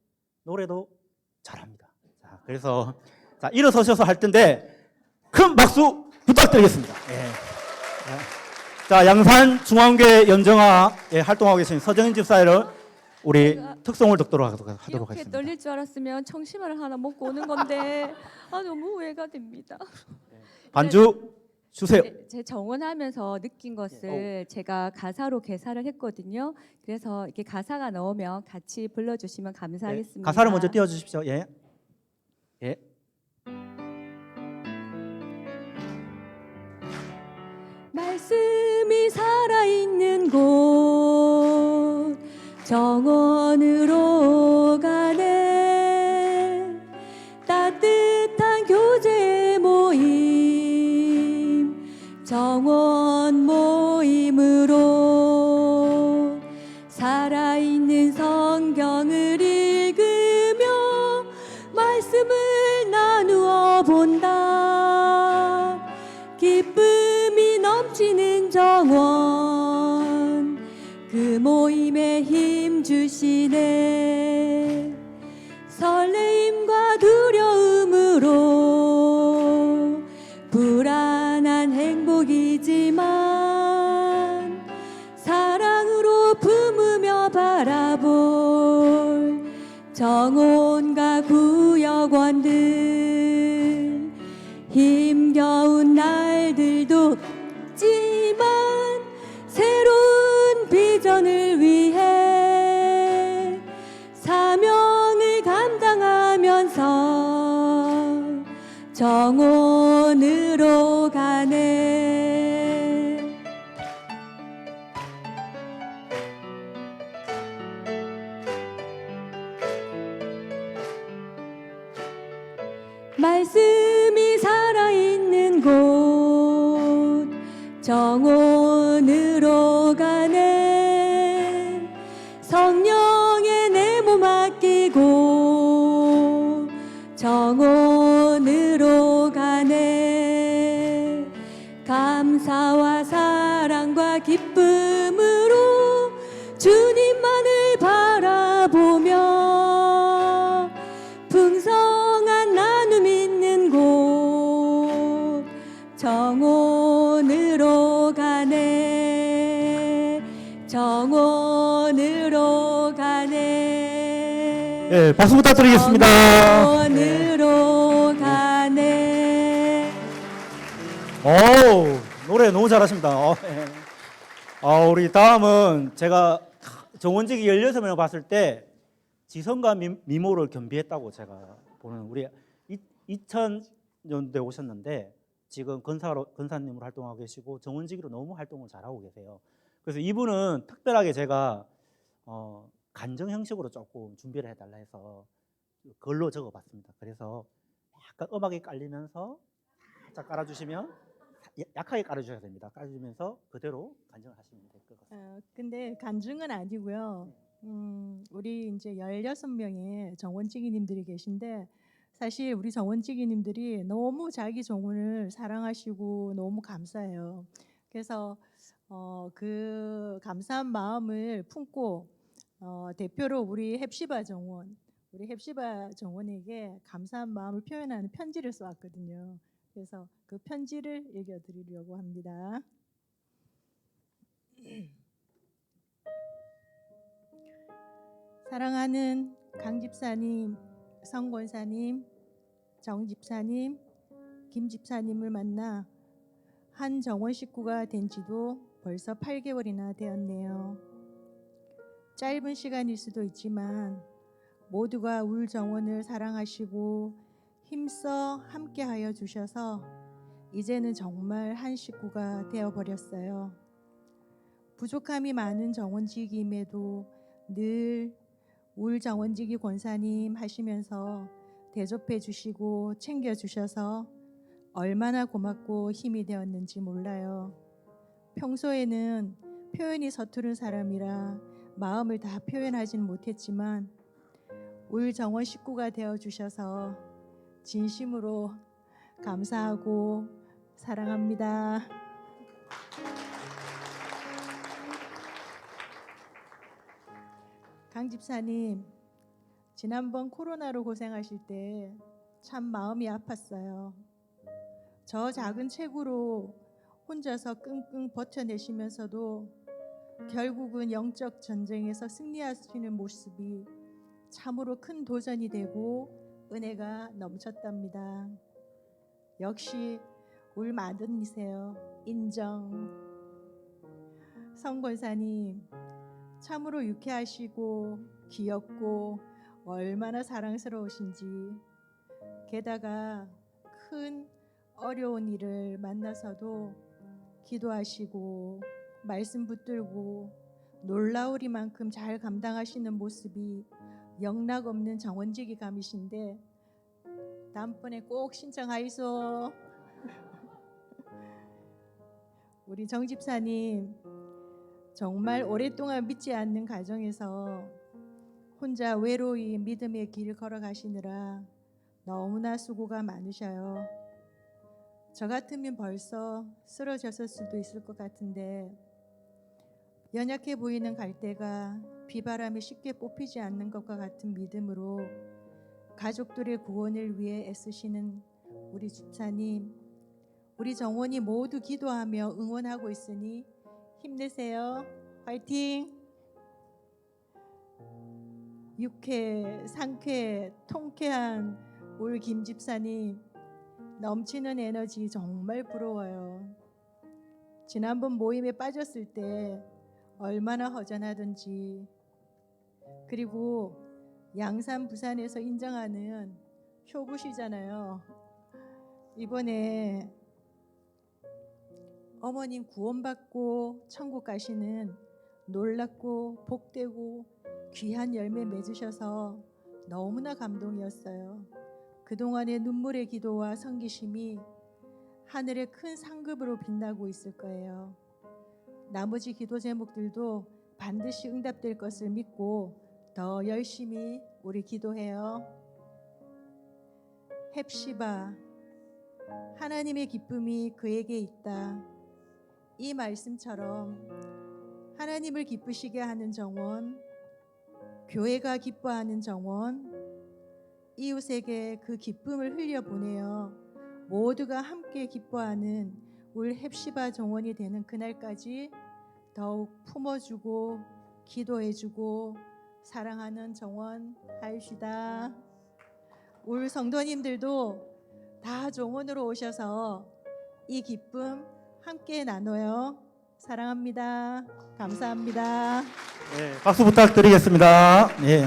노래도 잘합니다. 자, 그래서 일어서셔서 할 텐데 큰 박수 부탁드리겠습니다. 예. 자, 양산 중앙교회 연정아 활동하고 계신 서정인 집사를 우리 특송을 듣도록 하도록 이렇게 하겠습니다. 떨릴 줄 알았으면 청심환을 하나 먹고 오는 건데 너무 후회가 됩니다. 반주 주세요. 제 정원하면서 느낀 것을 제가 가사로 개사를 했거든요. 그래서 이렇게 가사가 나오면 같이 불러주시면 감사하겠습니다. 가사를 먼저 띄워주십시오. 예. 예. 말씀이 살아있는 곳 정원으로 가네 따뜻한 교제 모임 정원 모임으로 살아있는 성경을 읽으며 말씀을 나누어 본다 기쁨이 넘치는 정원 그 모임에 힘 주시네 설레임과 두려움으로 불안한 행복이지만 정원과 구역원들 힘겨운 날들도 있지만 새로운 비전을 위해 사명을 감당하면서 정원으로 가네. 말씀이 살아있는 곳 정원으로 가네. 성령에 내 몸 맡기고 정원으로 가네. 감사와 사랑과 기쁨으로 주님만을 바라보며 풍성한 나눔 있는 곳 정원으로 가네. 정원으로 가네. 예, 박수 부탁드리겠습니다. 정원으로 가네. 노래 너무 잘하십니다. 예. 우리 다음은 제가 정원직이 16명을 봤을 때 지성과 미모를 겸비했다고 제가 보는, 우리 2000년도에 오셨는데 지금 건사님으로 활동하고 계시고 정원직으로 너무 활동을 잘하고 계세요. 그래서 이분은 특별하게 제가 간정 형식으로 조금 준비를 해달라 해서 글로 적어봤습니다. 그래서 약간 음악이 깔리면서 살짝 깔아주시면, 약하게 깔아주셔야 됩니다. 깔아주면서 그대로 간정을 하시면 될 것 같습니다. 근데 간증은 아니고요. 우리 이제 16명의 정원지기님들이 계신데 사실 우리 정원지기님들이 너무 자기 정원을 사랑하시고 너무 감사해요. 그래서 그 감사한 마음을 품고 대표로 우리 헵시바 정원에게 감사한 마음을 표현하는 편지를 써왔거든요. 그래서 그 편지를 읽어드리려고 합니다. 사랑하는 강 집사님, 성 권사님, 정 집사님, 김 집사님을 만나 한 정원 식구가 된 지도 벌써 8개월이나 되었네요. 짧은 시간일 수도 있지만 모두가 울 정원을 사랑하시고 힘써 함께하여 주셔서 이제는 정말 한 식구가 되어버렸어요. 부족함이 많은 정원직임에도 늘 울 정원직이 권사님 하시면서 대접해 주시고 챙겨 주셔서 얼마나 고맙고 힘이 되었는지 몰라요. 평소에는 표현이 서투른 사람이라 마음을 다 표현하진 못했지만 울 정원 식구가 되어 주셔서 진심으로 감사하고 사랑합니다. 강 집사님, 지난번 코로나로 고생하실 때 참 마음이 아팠어요. 저 작은 체구로 혼자서 끙끙 버텨내시면서도 결국은 영적 전쟁에서 승리하시는 모습이 참으로 큰 도전이 되고 은혜가 넘쳤답니다. 역시 울 마든이세요. 인정. 성 권사님, 참으로 유쾌하시고 귀엽고 얼마나 사랑스러우신지, 게다가 큰 어려운 일을 만나서도 기도하시고 말씀 붙들고 놀라우리만큼 잘 감당하시는 모습이 영락없는 정원지기 감이신데 다음번에 꼭 신청하이소. 우리 정 집사님, 정말 오랫동안 믿지 않는 가정에서 혼자 외로이 믿음의 길 걸어가시느라 너무나 수고가 많으셔요. 저 같으면 벌써 쓰러졌을 수도 있을 것 같은데 연약해 보이는 갈대가 비바람에 쉽게 뽑히지 않는 것과 같은 믿음으로 가족들의 구원을 위해 애쓰시는 우리 집사님, 우리 정원이 모두 기도하며 응원하고 있으니 힘내세요. 화이팅! 유쾌, 상쾌, 통쾌한 우리 김 집사님 넘치는 에너지 정말 부러워요. 지난번 모임에 빠졌을 때 얼마나 허전하던지, 그리고 양산 부산에서 인정하는 효부시잖아요. 이번에 어머님 구원받고 천국 가시는 놀랍고 복되고 귀한 열매 맺으셔서 너무나 감동이었어요. 그동안의 눈물의 기도와 섬기심이 하늘의 큰 상급으로 빛나고 있을 거예요. 나머지 기도 제목들도 반드시 응답될 것을 믿고 더 열심히 우리 기도해요. 헵시바, 하나님의 기쁨이 그에게 있다. 이 말씀처럼 하나님을 기쁘시게 하는 정원, 교회가 기뻐하는 정원, 이웃에게 그 기쁨을 흘려보내어 모두가 함께 기뻐하는 울 헵시바 정원이 되는 그날까지 더욱 품어주고 기도해주고 사랑하는 정원 하시다. 울 성도님들도 다 정원으로 오셔서 이 기쁨 함께 나눠요. 사랑합니다. 감사합니다. 네, 박수 부탁드리겠습니다. 네.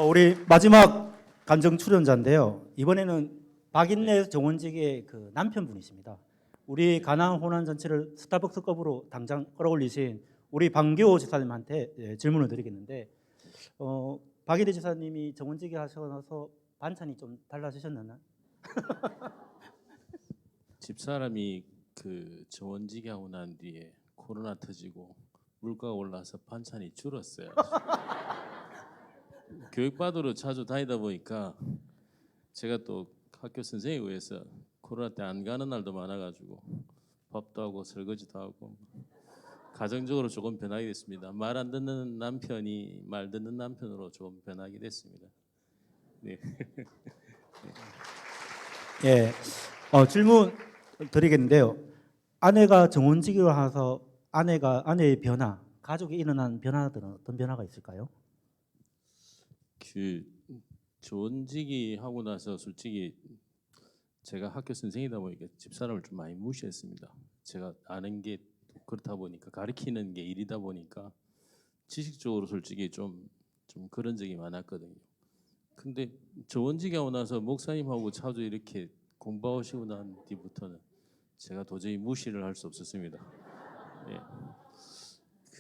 우리 마지막 감정 출연자인데요. 이번에는 박인래 정원직의 그 남편분이십니다. 우리 가나안 호남 전체를 스타벅스급으로 당장 끌어올리신 우리 방교 지사님한테 질문을 드리겠는데, 박인래 지사님이 정원직에 하셔서 반찬이 좀 달라지셨나요? 집사람이 그 정원직에 하고 난 뒤에 코로나 터지고 물가가 올라서 반찬이 줄었어요. 교육받으러 자주 다니다 보니까 제가 또 학교 선생님에 의해서 코로나 때 안 가는 날도 많아가지고 밥도 하고 설거지도 하고 가정적으로 조금 변하게 됐습니다. 말 안 듣는 남편이 말 듣는 남편으로 조금 변하게 됐습니다. 네. 예, 질문 드리겠는데요. 아내가 정원직으로 하서 아내의 변화, 가족에 일어난 변화들은 어떤 변화가 있을까요? 그 정원직이 하고 나서 솔직히 제가 학교 선생이다 보니까 집사람을 좀 많이 무시했습니다. 제가 아는 게 그렇다 보니까 가르치는 게 일이다 보니까 지식적으로 솔직히 좀 그런 적이 많았거든요. 근데 정원직에 오고 나서 목사님하고 자주 이렇게 공부하시고 난 뒤부터는 제가 도저히 무시를 할 수 없었습니다. 예.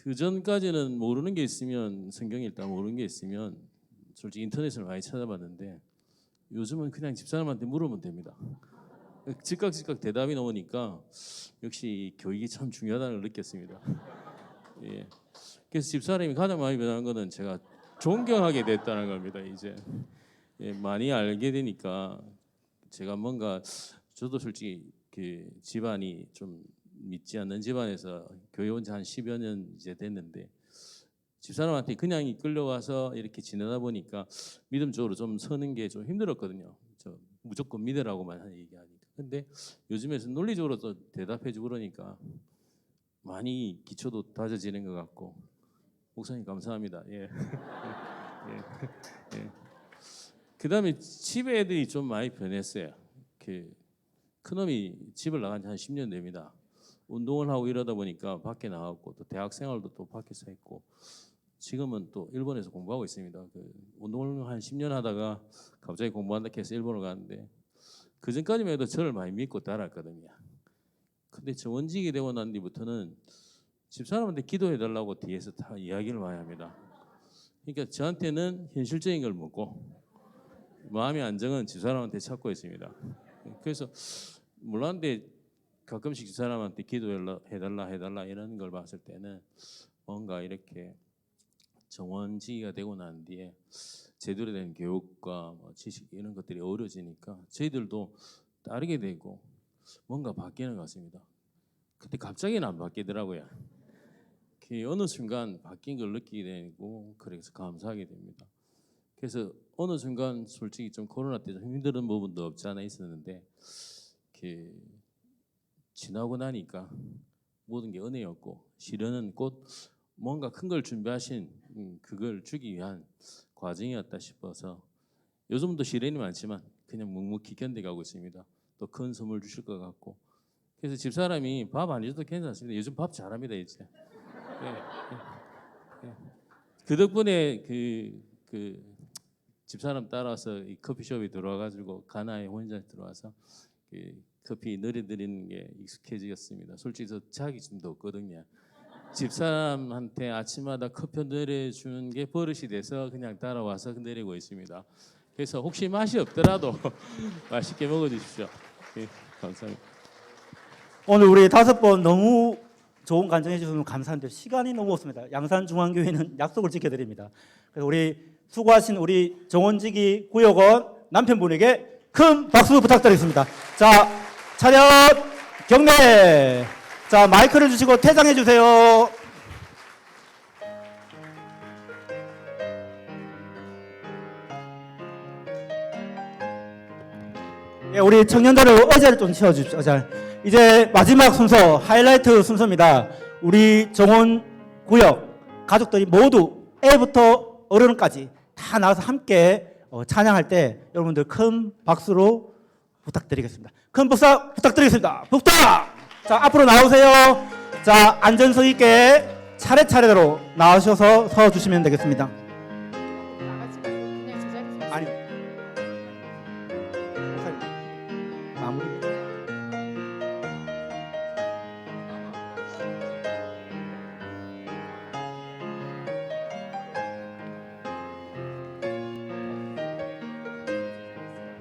그 전까지는 모르는 게 있으면 성경 읽다 모르는 게 있으면 솔직히 인터넷을 많이 찾아봤는데 요즘은 그냥 집사람한테 물으면 됩니다. 즉각 대답이 나오니까 역시 교육이 참 중요하다는 걸 느꼈습니다. 예. 그래서 집사람이 가장 많이 변한 거는 제가 존경하게 됐다는 겁니다. 이제 예, 많이 알게 되니까 제가 뭔가 저도 솔직히 그 집안이 좀 믿지 않는 집안에서 교회 온 지 한 10여 년 이제 됐는데 집사람한테 그냥 이끌려와서 이렇게 지내다 보니까 믿음적으로 좀 서는 게 좀 힘들었거든요. 저 무조건 믿으라고만 얘기하니까. 근데 요즘에서 논리적으로 또 대답해주고 그러니까 많이 기초도 다져지는 것 같고 목사님 감사합니다. 예. 예. 예. 그다음에 집에 애들이 좀 많이 변했어요. 그 큰놈이 집을 나간 지 한 10년 됩니다. 운동을 하고 이러다 보니까 밖에 나갔고 또 대학 생활도 또 밖에서 했고 지금은 또 일본에서 공부하고 있습니다. 그 운동을 한 10년 하다가 갑자기 공부한다 해서 일본을 가는데 그 전까지만 해도 저를 많이 믿고 따랐거든요. 근데 정원직이 되고 난 뒤부터는 집사람한테 기도해 달라고 뒤에서 다 이야기를 많이 합니다. 그러니까 저한테는 현실적인 걸 묻고 마음의 안정은 집사람한테 찾고 있습니다. 그래서 몰랐는데 가끔씩 집사람한테 기도해달라 이런 걸 봤을 때는 뭔가 이렇게 정원지기가 되고 난 뒤에 제대로 된 교육과 지식 이런 것들이 어우러지니까 저희들도 따르게 되고 뭔가 바뀌는 것 같습니다. 근데 갑자기는 안 바뀌더라고요. 어느 순간 바뀐 걸 느끼게 되고 그래서 감사하게 됩니다. 그래서 어느 순간 솔직히 좀 코로나 때 좀 힘든 부분도 없지 않아 있었는데 지나고 나니까 모든 게 은혜였고 시련은 곧 뭔가 큰 걸 준비하신 그걸 주기 위한 과정이었다 싶어서 요즘도 시련이 많지만 그냥 묵묵히 견뎌가고 있습니다. 또 큰 선물 주실 것 같고 그래서 집사람이 밥 안 줘도 괜찮습니다. 요즘 밥 잘합니다 이제. 그 덕분에 그 집사람 따라서 이 커피숍에 들어와가지고 가나에 혼자 들어와서 그 커피 내려드리는 게 익숙해지겠습니다. 솔직히 저 자기 좀도 없거든요. 집사람한테 아침마다 커피 내려주는 게 버릇이 돼서 그냥 따라와서 내리고 있습니다. 그래서 혹시 맛이 없더라도 맛있게 먹어주십시오. 예, 감사합니다. 오늘 우리 5번 너무 좋은 간증해 주셔서 감사한데 시간이 너무 없습니다. 양산중앙교회는 약속을 지켜드립니다. 그래서 우리 수고하신 우리 정원지기 구역원 남편분에게 큰 박수 부탁드리겠습니다. 자, 차렷 경례. 자, 마이크를 주시고 퇴장해 주세요. 예, 우리 청년들을 의자를 좀 치워주십시오. 자, 이제 마지막 순서, 하이라이트 순서입니다. 우리 정원 구역 가족들이 모두 애부터 어른까지 다 나와서 함께 찬양할 때 여러분들 큰 박수로 부탁드리겠습니다. 큰 박수 부탁드리겠습니다. 부탁! 자, 앞으로 나오세요. 자, 안전성 있게 차례차례로 나오셔서 서 주시면 되겠습니다. 아니, 마무리.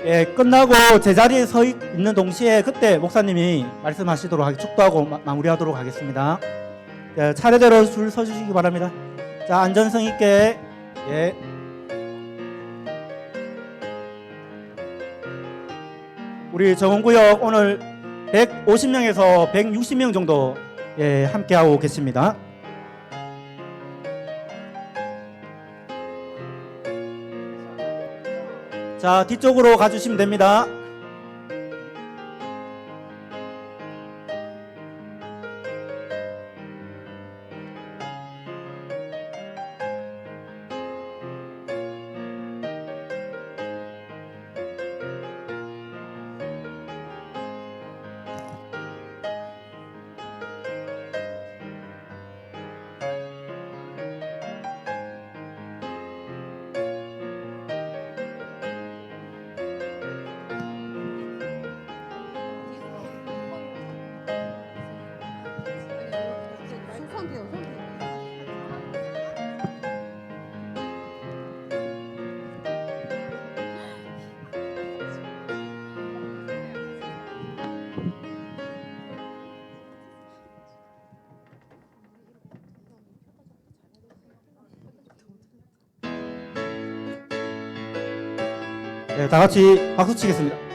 예, 끝나고 제자리에 서 있는 동시에 그때 목사님이 말씀하시도록 축도하고 마무리하도록 하겠습니다. 예, 차례대로 줄 서주시기 바랍니다. 자, 안전성 있게. 예. 우리 정원구역 오늘 150명에서 160명 정도 예, 함께하고 계십니다. 자, 뒤쪽으로 가주시면 됩니다. 네, 다 같이 박수 치겠습니다.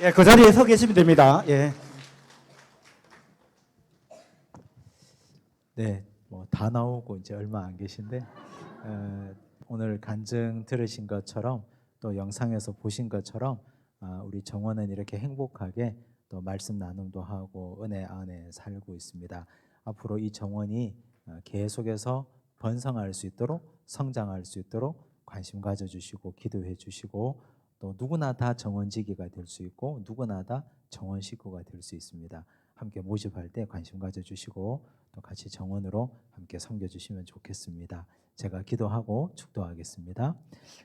예, 그 자리에 서 계시면 됩니다. 예. 네, 뭐 다 나오고 이제 얼마 안 계신데 오늘 간증 들으신 것처럼 또 영상에서 보신 것처럼 우리 정원은 이렇게 행복하게 또 말씀 나눔도 하고 은혜 안에 살고 있습니다. 앞으로 이 정원이 계속해서 번성할 수 있도록 성장할 수 있도록 관심 가져주시고 기도해 주시고 또 누구나 다 정원지기가 될 수 있고 누구나 다 정원 식구가 될 수 있습니다. 함께 모집할 때 관심 가져주시고 또 같이 정원으로 함께 섬겨주시면 좋겠습니다. 제가 기도하고 축도하겠습니다.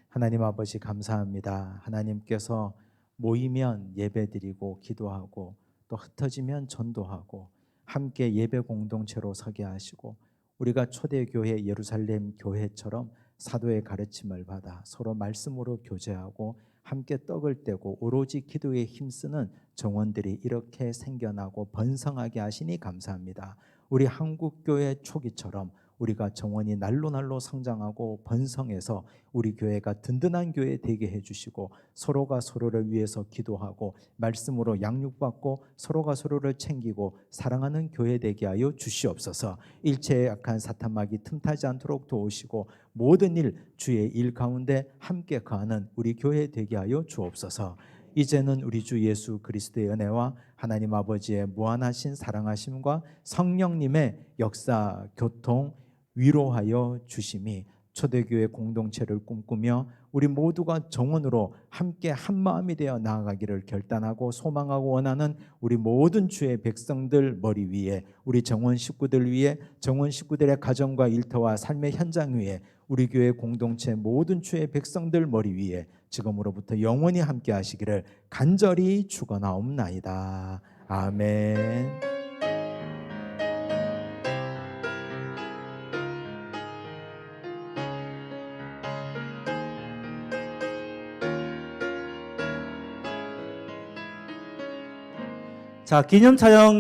하나님 아버지 감사합니다. 하나님께서 모이면 예배드리고 기도하고 또 흩어지면 전도하고 함께 예배 공동체로 서게 하시고 우리가 초대교회 예루살렘 교회처럼 사도의 가르침을 받아 서로 말씀으로 교제하고 함께 떡을 떼고 오로지 기도에 힘쓰는 정원들이 이렇게 생겨나고 번성하게 하시니 감사합니다. 우리 한국교회 초기처럼 우리가 정원이 날로 성장하고 번성해서 우리 교회가 든든한 교회 되게 해주시고 서로가 서로를 위해서 기도하고 말씀으로 양육받고 서로가 서로를 챙기고 사랑하는 교회 되게 하여 주시옵소서. 일체에 약한 사탄마귀 틈타지 않도록 도우시고 모든 일 주의 일 가운데 함께 거하는 우리 교회 되게 하여 주옵소서. 이제는 우리 주 예수 그리스도의 은혜와 하나님 아버지의 무한하신 사랑하심과 성령님의 역사, 교통, 위로하여 주심이 초대교회 공동체를 꿈꾸며 우리 모두가 정원으로 함께 한 마음이 되어 나아가기를 결단하고 소망하고 원하는 우리 모든 주의 백성들 머리 위에 우리 정원 식구들 위에 정원 식구들의 가정과 일터와 삶의 현장 위에 우리 교회 공동체 모든 주의 백성들 머리 위에 지금으로부터 영원히 함께 하시기를 간절히 축원하옵나이다. 아멘. 자, 기념 촬영